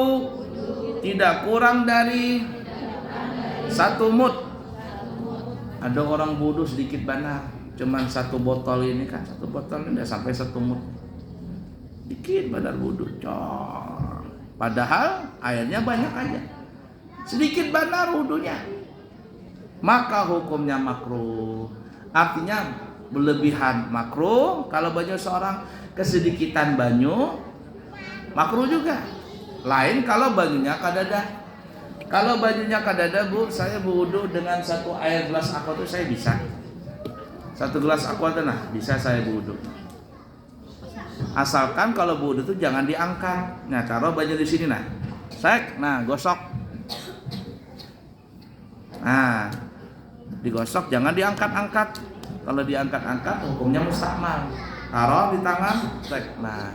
tidak kurang dari 1 mud. Ada orang wudu sedikit banyak, cuman 1 botol ini kan, 1 botol ini udah sampai 1 mud. Dikit badar wudu, padahal airnya banyak aja. Sedikit benar wudunya, maka hukumnya makruh. Artinya berlebihan makruh. Kalau banyu seorang, kesedikitan banyu makruh juga. Lain kalau banyunya kadada. Kalau banyunya kadada Bu, saya berwudu dengan 1 air gelas aqua itu saya bisa. 1 gelas aqua itu nah bisa saya berwudu. Asalkan kalau berwudu itu jangan diangkat. Nah taruh banyu di sini nah, nah gosok. Nah, digosok jangan diangkat-angkat. Kalau diangkat-angkat hukumnya mustakmal. Taruh di tangan, nah.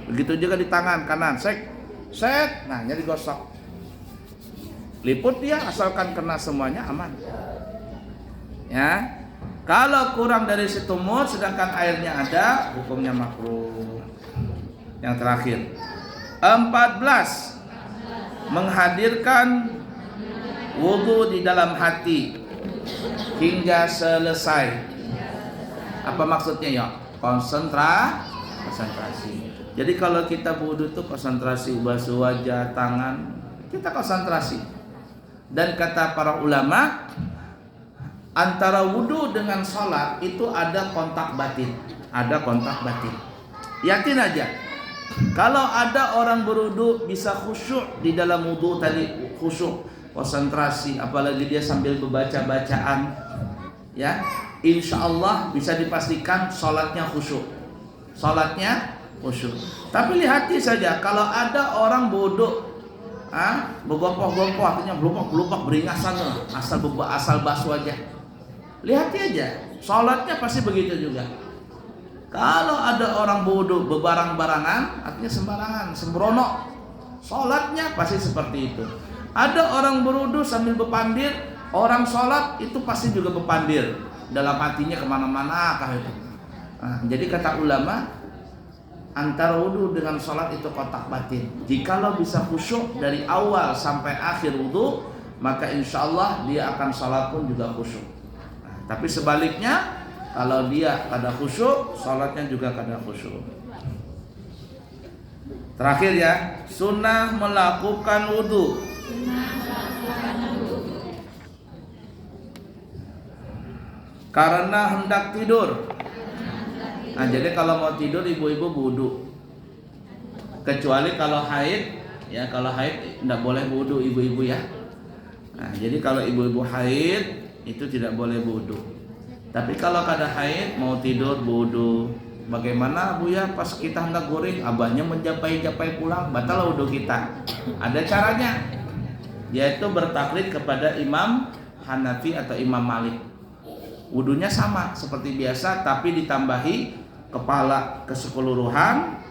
Begitu juga di tangan kanan, nah, jadi digosok. Liput dia asalkan kena semuanya aman. Ya. Kalau kurang dari 1 mud sedangkan airnya ada, hukumnya makruh. Yang terakhir. 14. Menghadirkan wudu di dalam hati hingga selesai. Apa maksudnya ya? Konsentrasi. Jadi kalau kita wudu itu konsentrasi, basuh wajah, tangan, kita konsentrasi. Dan kata para ulama, antara wudu dengan sholat itu ada kontak batin. Ada kontak batin. Yakin aja. Kalau ada orang berwudu bisa khusyuk di dalam wudu tadi, khusyuk, konsentrasi, apalagi dia sambil membaca bacaan, ya, insya Allah bisa dipastikan sholatnya khusyuk. Tapi lihat saja, kalau ada orang bodoh, bergopoh-gopoh, artinya belupak beringasan, asal basuh aja. Lihat aja, sholatnya pasti begitu juga. Kalau ada orang bodoh bebarang-barangan, artinya sembarangan, sembrono, sholatnya pasti seperti itu. Ada orang berwudu sambil berpandir, orang sholat itu pasti juga berpandir, dalam hatinya kemana-mana kah itu. Nah, jadi kata ulama, antara wudu dengan sholat itu kotak batin. Jikalau bisa khusyuk dari awal sampai akhir wudu, maka insya Allah dia akan sholat pun juga khusyuk. Nah, tapi sebaliknya, kalau dia kada khusyuk, sholatnya juga kada khusyuk. Terakhir ya, sunnah melakukan wudu. Karena hendak tidur Nah, jadi kalau mau tidur ibu-ibu wudu. Kecuali kalau haid, ya kalau haid tidak boleh wudu ibu-ibu ya. Nah, jadi kalau ibu-ibu haid itu tidak boleh wudu. Tapi kalau kada haid mau tidur wudu. Bagaimana Bu ya pas kita hendak guring abahnya menjapai-japai pulang, batal wudu kita. Ada caranya, yaitu bertaklid kepada Imam Hanafi atau Imam Malik. Wudunya sama seperti biasa tapi ditambahi kepala keseluruhan,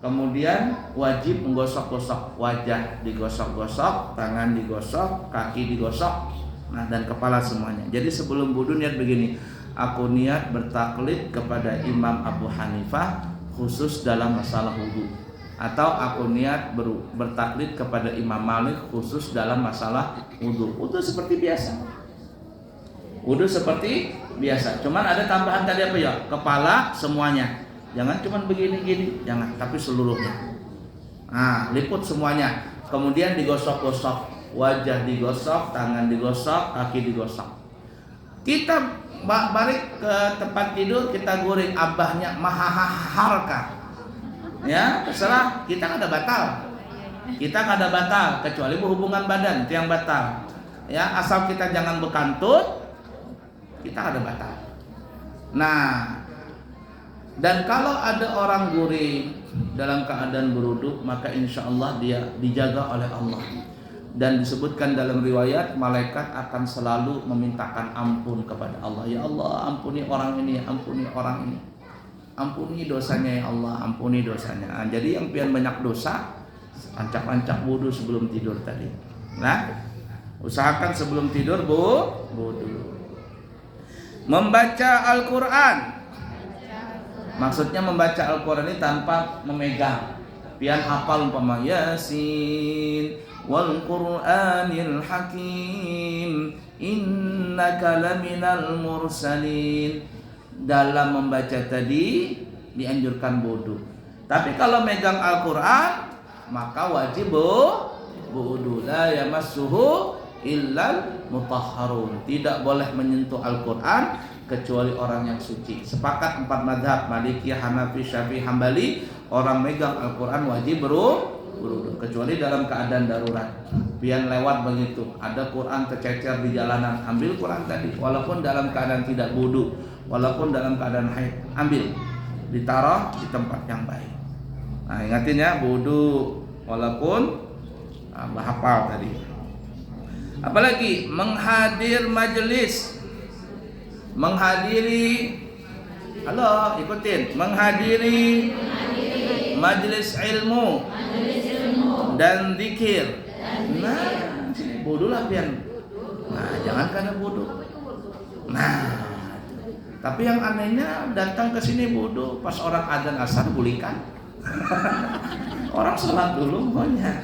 kemudian wajib menggosok-gosok wajah, digosok-gosok, tangan digosok, kaki digosok, nah dan kepala semuanya. Jadi sebelum wudu niat begini, aku niat bertaklid kepada Imam Abu Hanifah khusus dalam masalah wudu, atau aku niat bertaklid kepada Imam Malik khusus dalam masalah wudu. Wudu seperti biasa. Wudu seperti biasa. Cuman ada tambahan tadi apa ya? Kepala semuanya. Jangan cuman begini-gini, jangan, tapi seluruhnya. Nah, liput semuanya. Kemudian digosok-gosok, wajah digosok, tangan digosok, kaki digosok. Kita balik ke tempat tidur, kita guring abahnya mahaharka. Ya, terserah, kita kada batal. Kita kada batal kecuali berhubungan badan, itu yang batal. Ya, asal kita jangan bekantut, kita kada batal. Nah, dan kalau ada orang guring dalam keadaan berwudu, maka insya Allah dia dijaga oleh Allah. Dan disebutkan dalam riwayat, malaikat akan selalu memintakan ampun kepada Allah. Ya Allah, ampuni orang ini, ampuni orang ini, ampuni dosanya ya Allah, ampuni dosanya. Nah, jadi yang pian banyak dosa, ancak-ancak wudu sebelum tidur tadi. Nah, usahakan sebelum tidur wudu. Membaca Al-Quran, maksudnya membaca Al-Quran ini tanpa memegang. Pian hafal umpama Yasin wal Qur'anil Hakim innaka laminal mursalin. Dalam membaca tadi dianjurkan wudu. Tapi kalau megang Al-Quran maka wajib wudu. La yamassuhu illal mutahharun. Tidak boleh menyentuh Al-Quran kecuali orang yang suci. Sepakat 4 mazhab, Malikiyah, Hanafi, Syafi'i, Hambali, orang megang Al-Quran wajib berwudu kecuali dalam keadaan darurat. Pian lewat begitu, ada Quran tercecer di jalanan, ambil Quran tadi walaupun dalam keadaan tidak wudu, walaupun dalam keadaan haid, ambil, ditaruh di tempat yang baik. Nah, ingatin ya, wudu walaupun hafal tadi. Apalagi menghadiri, halo ikutin, menghadiri majelis ilmu dan zikir. Nah, wudu lah pian. Nah, jangan karena wudu. Nah, tapi yang anehnya datang ke sini wudu pas orang adzan asar bulikan. Orang sholat dulu maunya.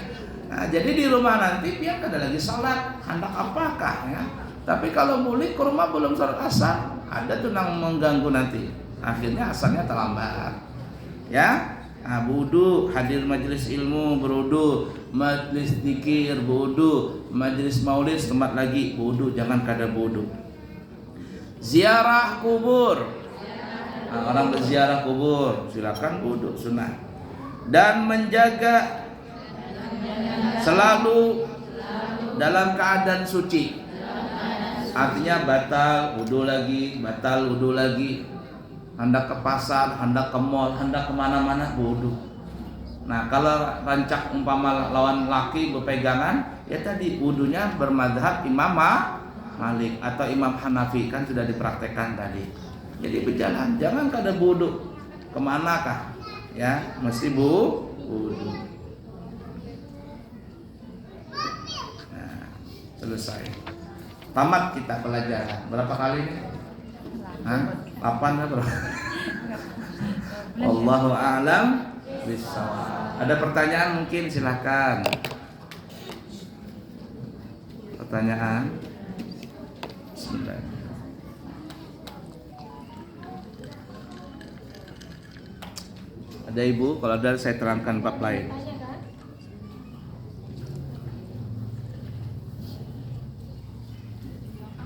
Nah, jadi di rumah nanti dia kada lagi sholat, hendak apakah ya? Tapi kalau mulik ke rumah belum sholat asar, ada tuh yang mengganggu nanti. Akhirnya asarnya terlambat. Ya, nah, wudu, hadir majelis ilmu berwudu, majelis zikir berwudu, majelis maulid tempat lagi wudu, jangan kada wudu. Ziarah kubur, nah, orang berziarah kubur silakan wudu sunnah. Dan menjaga selalu dalam keadaan suci. Artinya batal wudu lagi, hendak ke pasar, hendak ke mall, hendak kemana-mana wudu. Nah, kalau rancak umpama lawan laki berpegangan, ya tadi wudunya bermadhab Imam Malik atau Imam Hanafi, kan sudah dipraktekkan tadi. Jadi berjalan, jangan kada wudu. Kemanakah? Ya, mesti wudu. Selesai. Tamat kita pelajaran. Berapa kali ini? 8 atau berapa? Wallahu a'lam bishawab. Ada pertanyaan mungkin silakan. Pertanyaan? Bismillah. Ada ibu? Kalau ada saya terangkan bab lain.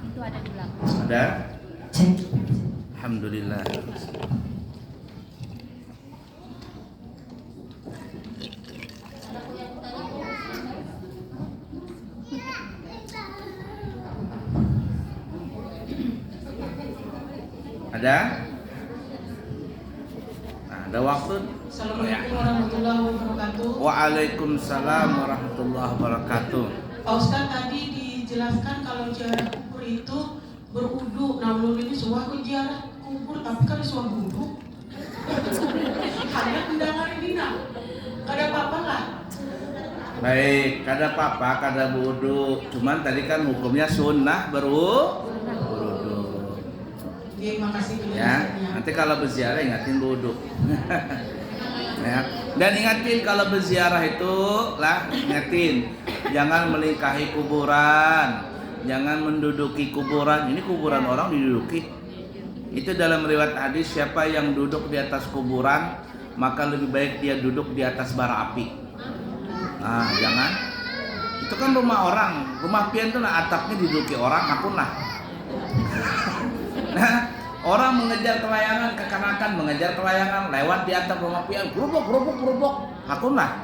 Itu ada di belakang. Ada? Alhamdulillah. Ada? Nah, ada waktu. Assalamualaikum warahmatullahi wabarakatuh. Waalaikumsalam warahmatullahi wabarakatuh. Pak Ustadz tadi dijelaskan kalau ziarah kubur itu berwudu. Nah, ulun ini suah ke ziarah kubur tapi kan suah wudu. Hanya undangan ini nak. Kada apa-apa lah. Baik, kada apa-apa, kada wudu. Cuman tadi kan hukumnya sunnah berwudu. Oke, makasih Ya, penjelasannya. nanti kalau berziarah ingatin wudu. Ya. Dan ingatin kalau berziarah itu lah, ingatin jangan melingkahi kuburan, jangan menduduki kuburan. Ini kuburan orang diduduki. Itu dalam riwayat hadis, siapa yang duduk di atas kuburan maka lebih baik dia duduk di atas bara api. Nah, jangan. Itu kan rumah orang, rumah pian tuh nah, atapnya diduduki orang, aku nah. Nah, orang mengejar kelayangan, kekanakan mengejar kelayangan lewat di atap rumah pian, gerubuk, aku nah.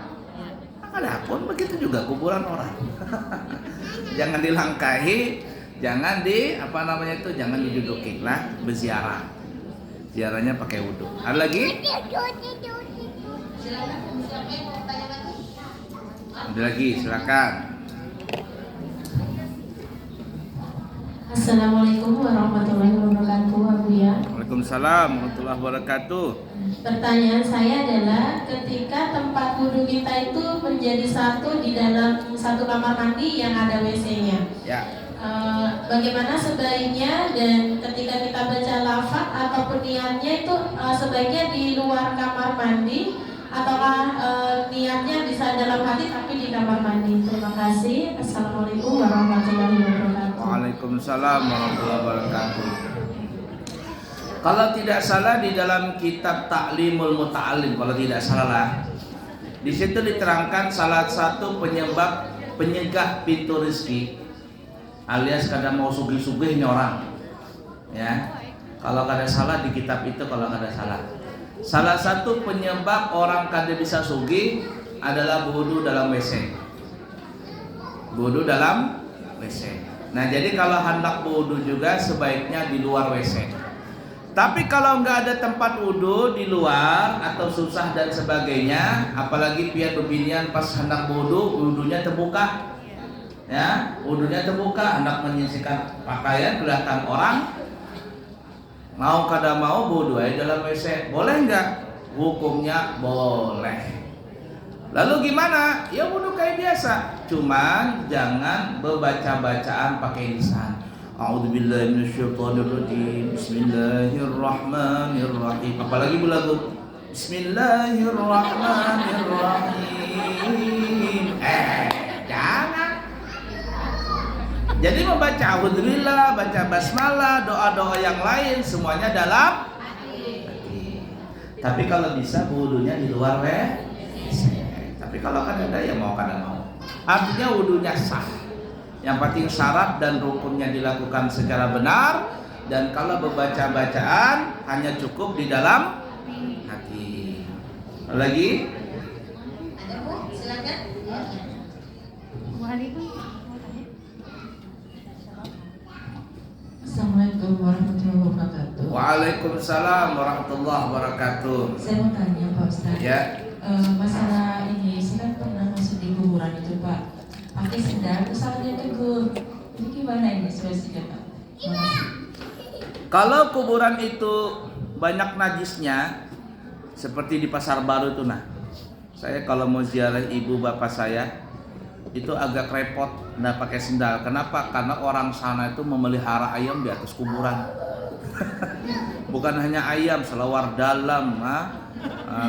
Ada akun begitu juga kuburan orang. Jangan dilangkahi, jangan jangan diduduki lah berziarah. Ziarahnya pakai wudhu. Ada lagi? Ada lagi, silakan. Assalamualaikum warahmatullahi wabarakatuh, Abu ya. Waalaikumsalam warahmatullahi wabarakatuh. Pertanyaan saya adalah ketika tempat wudhu kita itu menjadi satu di dalam satu kamar mandi yang ada WC-nya. Ya. Bagaimana sebaiknya dan ketika kita baca lafaz ataupun niatnya itu sebaiknya di luar kamar mandi ataukah niatnya bisa dalam hati tapi di kamar mandi. Terima kasih. Assalamualaikum warahmatullahi wabarakatuh. Waalaikumsalam warahmatullahi wabarakatuh. Kalau tidak salah di dalam kitab Ta'limul Muta'allim, kalau tidak salah, di situ diterangkan salah satu penyebab penyegah pintu rezeki, alias kadang mau sugih-sugih orang, ya. Kalau kada salah di kitab itu, kalau kada salah, salah satu penyebab orang kada bisa sugih adalah wudu dalam WC. Wudu dalam WC. Nah, jadi kalau hendak wudu juga sebaiknya di luar WC. Tapi kalau nggak ada tempat wudhu di luar atau susah dan sebagainya, apalagi pian bebinian pas hendak wudhunya terbuka, ya, wudhunya terbuka, hendak menyisihkan pakaian kelihatan orang, mau kada mau wudhu aja dalam WC, boleh nggak? Hukumnya boleh. Lalu gimana? Ya wudhu kayak biasa, cuman jangan membaca bacaan pakai lisan. A'udzubillahi minasyaitonirrajim. Bismillahirrahmanirrahim. Apalagi belagu Bismillahirrahmanirrahim. Jangan. Jadi membaca a'udzubillah, baca basmalah, doa-doa yang lain semuanya dalam hati. Tapi kalau bisa wudunya di luar Tapi kalau kan ada ya mau kada mau. Artinya wudunya sah. Yang penting syarat dan rukunnya dilakukan secara benar, dan kalau membaca bacaan hanya cukup di dalam hati. Lagi? Ada Bu, silakan. Assalamualaikum warahmatullahi wabarakatuh. Waalaikumsalam warahmatullahi wabarakatuh. Saya mau tanya Pak Ustadz. Ya. Masalah ini, saya kan pernah masuk di kuburan itu Pak. Pakai sendal terus dia tegur. Ini gimana ini solusinya Pak? Terima kasih. Kalau kuburan itu banyak najisnya, seperti di Pasar Baru itu, nah, saya kalau mau ziarah ibu bapak saya itu agak repot nggak pakai sendal. Kenapa? Karena orang sana itu memelihara ayam di atas kuburan. Bukan hanya ayam, selawar dalam,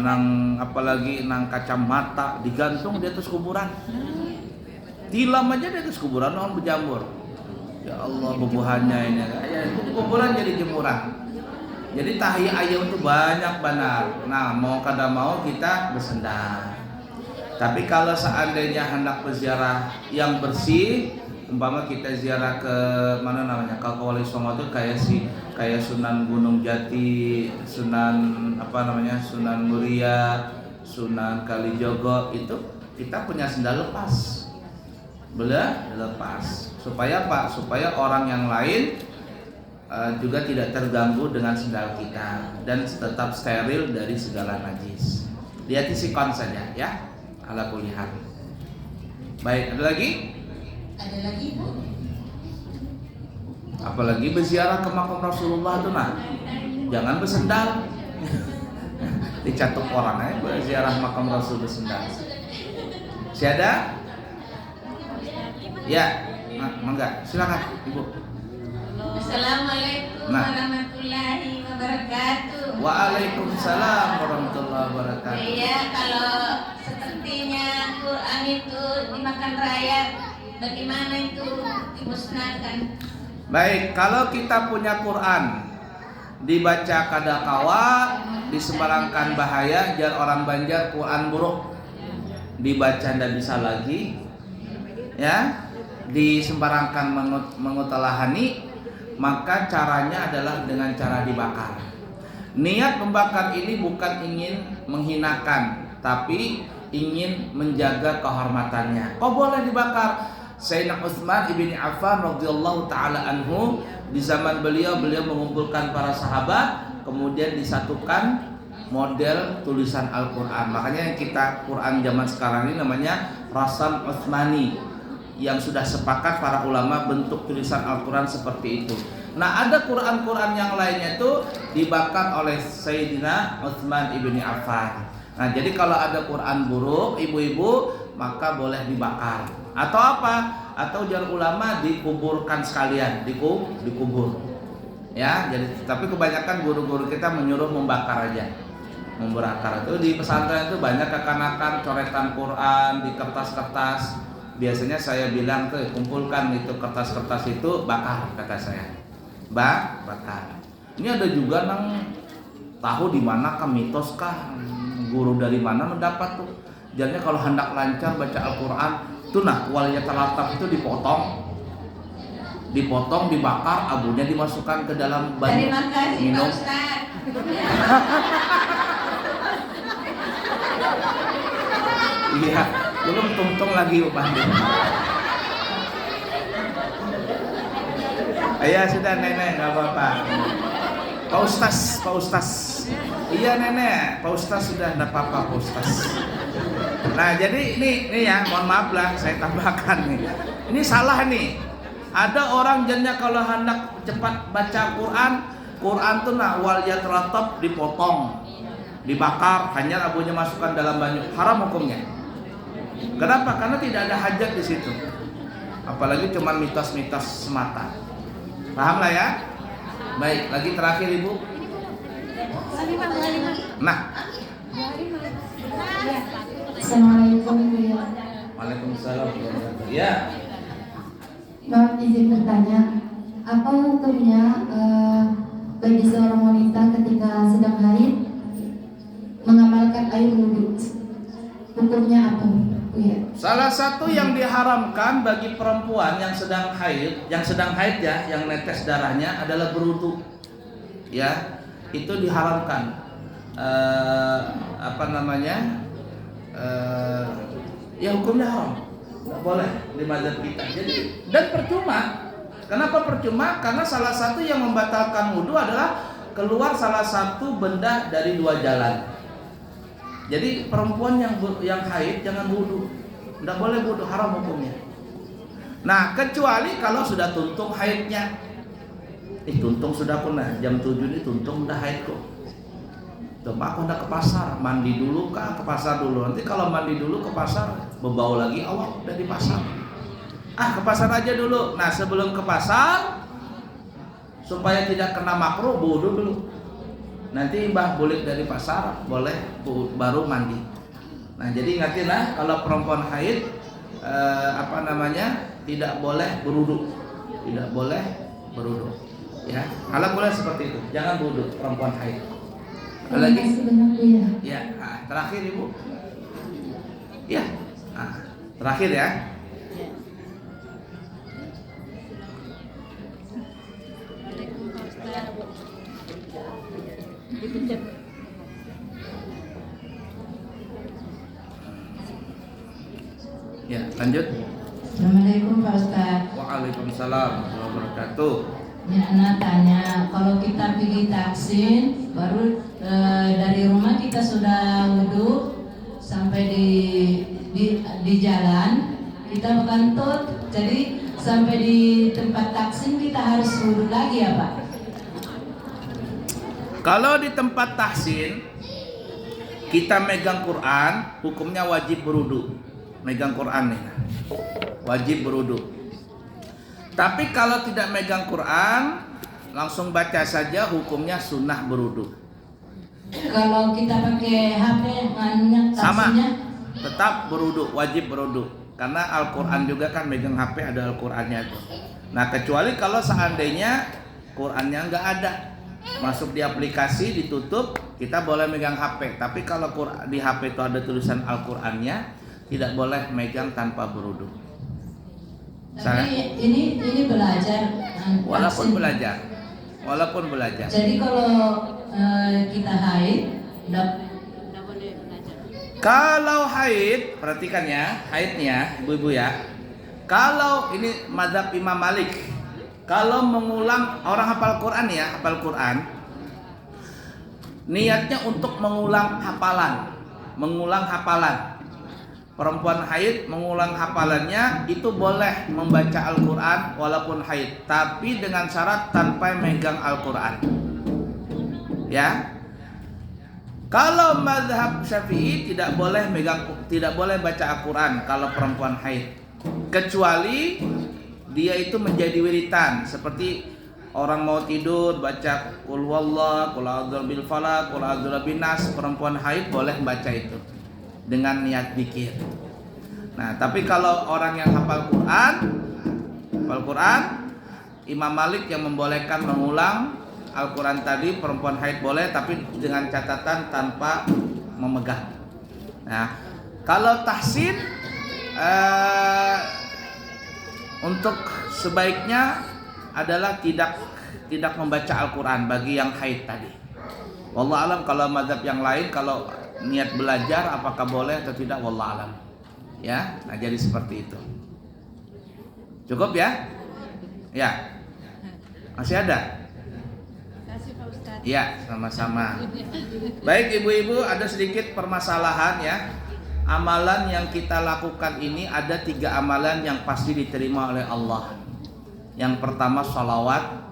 nang apalagi nang kacamata digantung di atas kuburan. Tilam aja di atas kuburan orang berjamur. Ya Allah, bubuhannya ini. Ya, kuburan jadi jemuran. Jadi tahi ayam itu banyak benar. Nah, mau kada mau kita bersendal. Tapi kalau seandainya hendak berziarah yang bersih, umpama kita ziarah ke mana namanya, ke Wali Songo itu kayak Sunan Gunung Jati, Sunan Sunan Muria, Sunan Kalijogo, itu kita punya sendal lepas. Boleh lepas. Supaya apa? Supaya orang yang lain juga tidak terganggu dengan sendal kita dan tetap steril dari segala najis. Lihat sikon saja ya, ala kulli hal. Baik, ada lagi? Ada lagi Bu? Apalagi berziarah ke makam Rasulullah tuh nah, jangan bersendal. Dicatuk orang aja berziarah makam Rasul bersendal. Siada? Ya, mangga, silakan Ibu. Assalamualaikum warahmatullahi wabarakatuh. Waalaikumsalam warahmatullahi wabarakatuh. Iya, kalau sepertinya Quran itu dimakan rakyat, bagaimana itu dimusnahkan? Baik, kalau kita punya Quran dibaca kadakawa, disembarangkan bahaya, jar orang Banjar Quran buruk, dibaca ndak bisa lagi, ya, disembarangkan mengutalahani, maka caranya adalah dengan cara dibakar. Niat membakar ini bukan ingin menghinakan, tapi ingin menjaga kehormatannya. Kok boleh dibakar? Sayyidina Utsman ibni Affan radhiyallahu taala anhu, di zaman beliau mengumpulkan para sahabat, kemudian disatukan model tulisan Al-Quran. Makanya yang kita Quran zaman sekarang ini namanya Rasam Utsmani, yang sudah sepakat para ulama bentuk tulisan Al-Quran seperti itu. Nah, ada Quran-Quran yang lainnya itu dibakar oleh Sayyidina Utsman ibni Affan. Nah, jadi kalau ada Quran buruk, ibu-ibu, maka boleh dibakar. Atau apa? Atau jar ulama dikuburkan sekalian, dikubur. Ya, jadi tapi kebanyakan guru-guru kita menyuruh membakar aja. Membakar itu di pesantren itu banyak kekanakan coretan Quran di kertas-kertas. Biasanya saya bilang tuh kumpulkan itu kertas-kertas itu, bakar, kata saya. Bakar. Ini ada juga nang tahu di mana kah mitos kah, guru dari mana mendapat tuh. Jadinya kalau hendak lancar baca Al-Quran tuh nah walinya terlatap itu dipotong, dibakar, abunya dimasukkan ke dalam banyu minum. Iya, belum tungtung lagi Bandung. Iya sudah nenek, nggak apa-apa. Pak Ustaz. Iya nenek, Pak Ustaz sudah, nggak apa-apa Pak Ustaz. Nah jadi ini ya, mohon maaf lah saya tambahkan nih. Ini salah nih. Ada orang jadinya kalau hendak cepat baca Quran tuh nah wal yatrattab dipotong, dibakar, hanya abunya masukkan dalam banyu. Haram hukumnya. Kenapa? Karena tidak ada hajat di situ. Apalagi cuma mitos-mitos semata. Paham lah ya? Baik, lagi terakhir Ibu. Nah. Assalamualaikum Bu. Waalaikumsalam. Ya. Maaf izin bertanya, apa hukumnya bagi seorang wanita ketika sedang haid mengamalkan air wudhu? Hukumnya apa Bu ya? Salah satu yang diharamkan bagi perempuan yang sedang haid ya, yang netes darahnya adalah berwudu. Ya, itu diharamkan. Ya hukumnya haram, nggak boleh di mazhab kita. Jadi dan percuma. Kenapa percuma? Karena salah satu yang membatalkan wudhu adalah keluar salah satu benda dari dua jalan. Jadi perempuan yang haid jangan wudhu, nggak boleh wudhu, haram hukumnya. Nah kecuali kalau sudah tuntung haidnya. Tuntung sudah pernah jam 7 ini tuntung udah haid kok. Coba aku hendak ke pasar, mandi dulu kah ke pasar dulu. Nanti kalau mandi dulu ke pasar berbau lagi, awak udah di pasar. Ke pasar aja dulu. Nah sebelum ke pasar supaya tidak kena makruh, wudu dulu. Nanti mbah balik dari pasar boleh baru mandi. Nah jadi ingatinlah kalau perempuan haid tidak boleh berwudu, ya. Kalau boleh seperti itu, jangan wudu perempuan haid. Lagi? Ya, terakhir Ibu. Ya, terakhir ya. Ya, lanjut. Assalamualaikum Pak Ustaz. Waalaikumsalam warahmatullahi wabarakatuh. Ini anak tanya, kalau kita pergi taksin, baru dari rumah kita sudah wudhu sampai di jalan kita bekantut, jadi sampai di tempat taksin kita harus wudhu lagi ya Pak? Kalau di tempat tahsin kita megang Quran, hukumnya wajib berwudu. Megang Quran nih, wajib berwudu. Tapi kalau tidak megang Quran, langsung baca saja, hukumnya sunnah berwudu. Kalau kita pakai HP, Sama, taksinnya tetap berwudu, wajib berwudu. Karena Al-Quran juga kan megang HP ada Al-Qurannya tuh. Nah kecuali kalau seandainya Qurannya nggak ada, masuk di aplikasi ditutup, kita boleh megang HP. Tapi kalau di HP itu ada tulisan Al-Qurannya, tidak boleh megang tanpa berwudu. tapi ini belajar Walaupun taksin. walaupun belajar. Jadi kalau kita haid nggak boleh belajar. Kalau haid, perhatikan ya, haidnya ibu-ibu ya. Kalau ini mazhab Imam Malik, kalau mengulang, orang hafal Quran ya, hafal Quran, niatnya untuk mengulang hafalan. Perempuan haid mengulang hafalannya itu boleh membaca Al-Quran walaupun haid, tapi dengan syarat tanpa megang Al-Quran. Ya. Kalau mazhab Syafi'i tidak boleh baca Al-Quran kalau perempuan haid, kecuali dia itu menjadi wiritan, seperti orang mau tidur baca qul huwallah, qul a'udzu bil falaq, qul a'udzu bin nas, perempuan haid boleh membaca itu dengan niat zikir. Nah, tapi kalau orang yang hafal Quran, Imam Malik yang membolehkan mengulang Al-Quran tadi, perempuan haid boleh, tapi dengan catatan tanpa memegang. Nah, kalau tahsin untuk sebaiknya adalah tidak membaca Al-Quran bagi yang haid tadi. Wallahu alam. Kalau mazhab yang lain, kalau niat belajar apakah boleh atau tidak, wallahu alam. Ya, nah jadi seperti itu. Cukup ya? Ya. Masih ada? Ya, sama-sama. Baik ibu-ibu, ada sedikit permasalahan ya. Amalan yang kita lakukan ini ada 3 amalan yang pasti diterima oleh Allah. Yang pertama sholawat,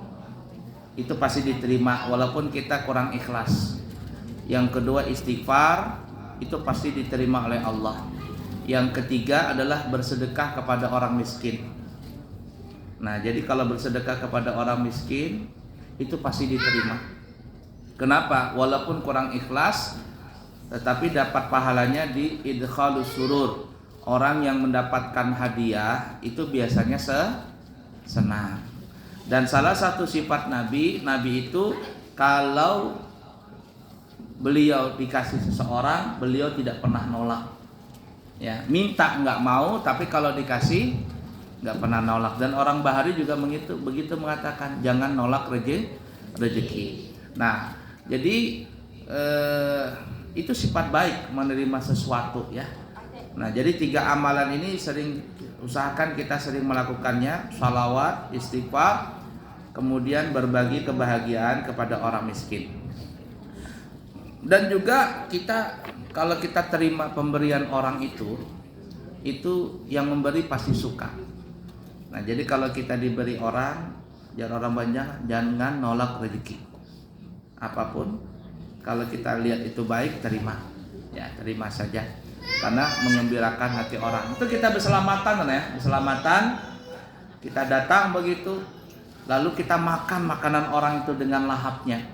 itu pasti diterima walaupun kita kurang ikhlas. Yang kedua istighfar, itu pasti diterima oleh Allah. Yang ketiga adalah bersedekah kepada orang miskin. Nah, jadi kalau bersedekah kepada orang miskin itu pasti diterima. Kenapa? Walaupun kurang ikhlas, tetapi dapat pahalanya di idkhalus surur. Orang yang mendapatkan hadiah itu biasanya senang. Dan salah satu sifat Nabi itu kalau beliau dikasih seseorang, beliau tidak pernah nolak. Ya, minta nggak mau, tapi kalau dikasih nggak pernah nolak. Dan orang Bahari juga begitu mengatakan, jangan nolak rezeki. Nah, jadi itu sifat baik, menerima sesuatu ya. Nah, jadi 3 amalan ini usahakan kita sering melakukannya: shalawat, istighfar, kemudian berbagi kebahagiaan kepada orang miskin. Dan juga kalau kita terima pemberian orang itu yang memberi pasti suka. Nah, jadi kalau kita diberi orang, jangan nolak rezeki. Apapun, kalau kita lihat itu baik, terima. Ya, terima saja. Karena mengembirakan hati orang. Itu kita berselamatan ya, kita datang begitu, lalu kita makan makanan orang itu dengan lahapnya.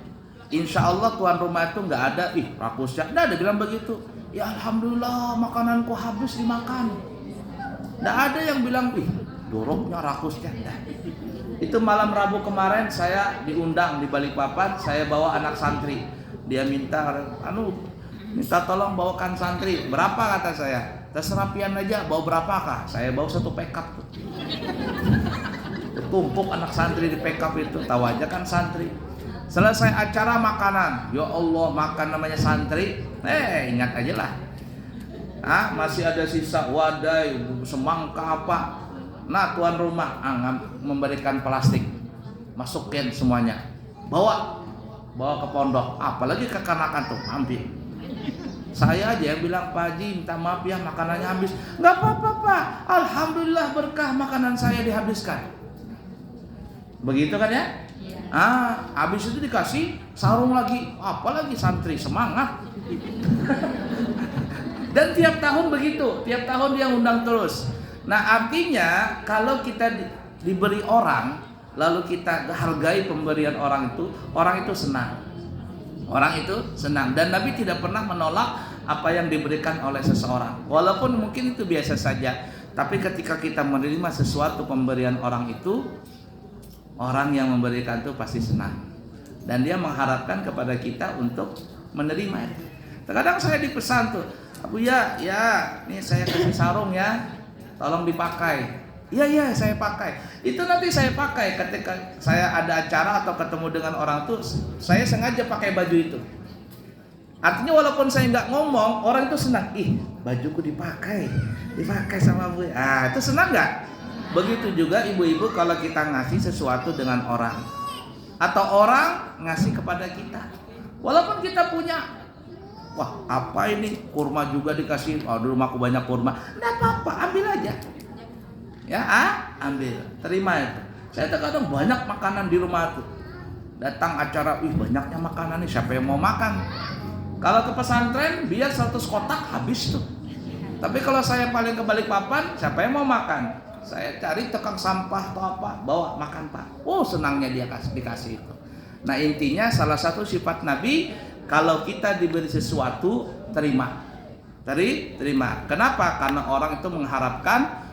Insya Allah tuan rumah itu nggak ada, rakusnya, nggak ada bilang begitu. Ya alhamdulillah makananku habis dimakan. Nggak ada yang bilang, doroknya rakusnya. Nah, itu malam Rabu kemarin saya diundang di Balikpapan, saya bawa anak santri. Dia minta tolong bawakan santri. Berapa kata saya? Terserah pian aja, bawa berapakah? Saya bawa 1 pickup. Tumpuk anak santri di pickup itu, tahu aja kan santri. Selesai acara makanan, ya Allah, makan namanya santri. Ingat aja lah. Masih ada sisa wadai, semangka apa. Nah, tuan rumah memberikan plastik. masukin semuanya, bawa ke pondok, apalagi kekanakan tuh ambil. Saya aja yang bilang, Pak Haji minta maaf ya makanannya habis. Nggak apa-apa Pak, alhamdulillah berkah makanan saya dihabiskan. Begitu kan ya? Habis itu dikasih sarung lagi, apalagi santri semangat. Dan tiap tahun begitu, tiap tahun dia undang terus. Nah artinya kalau kita diberi orang, lalu kita hargai pemberian orang itu senang. Orang itu senang, dan Nabi tidak pernah menolak apa yang diberikan oleh seseorang. Walaupun mungkin itu biasa saja, tapi ketika kita menerima sesuatu pemberian orang itu, orang yang memberikan itu pasti senang. Dan dia mengharapkan kepada kita untuk menerima itu. Terkadang saya dipesan tuh, Abu ya, ini saya kasih sarung ya, tolong dipakai. Iya saya pakai. Itu nanti saya pakai ketika saya ada acara atau ketemu dengan orang tuh, saya sengaja pakai baju itu. Artinya walaupun saya nggak ngomong, orang itu senang. Ih, bajuku dipakai sama Bu. Itu senang nggak? Begitu juga ibu-ibu kalau kita ngasih sesuatu dengan orang, atau orang ngasih kepada kita. Walaupun kita punya, wah apa ini, kurma juga dikasih. Oh di rumahku banyak kurma. Nggak apa-apa, ambil aja. Ya, ambil, terima itu. Saya terkadang banyak makanan di rumah tuh. Datang acara, banyaknya makanan nih, siapa yang mau makan? Kalau ke pesantren, biar 100 kotak habis tuh. Tapi kalau saya paling ke Balikpapan, siapa yang mau makan? Saya cari tukang sampah atau apa, bawa makan Pak. Senangnya dia dikasih itu. Nah intinya salah satu sifat Nabi, kalau kita diberi sesuatu, terima. Terima. Kenapa? Karena orang itu mengharapkan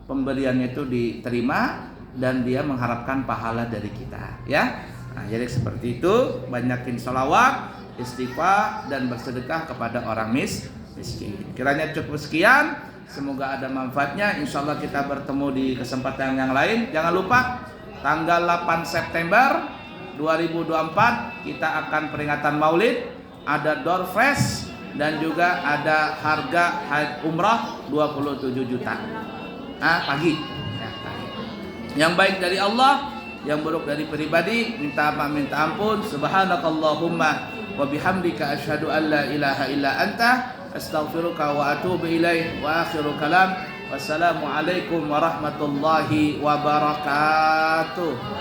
pemberiannya itu diterima dan dia mengharapkan pahala dari kita, ya. Nah, jadi seperti itu, banyakin sholawat, istighfar dan bersedekah kepada orang miskin. Kiranya cukup sekian, semoga ada manfaatnya. Insyaallah kita bertemu di kesempatan yang lain. Jangan lupa tanggal 8 September 2024 kita akan peringatan Maulid, ada door fresh dan juga ada harga umrah 27 juta. Pagi. Yang baik dari Allah, yang buruk dari pribadi, minta maaf minta ampun. Subhanakallahumma wa bihamdika asyhadu an la ilaha illa anta astaghfiruka wa atubu ilaik. Wa akhiru kalam, wassalamu alaikum warahmatullahi wabarakatuh.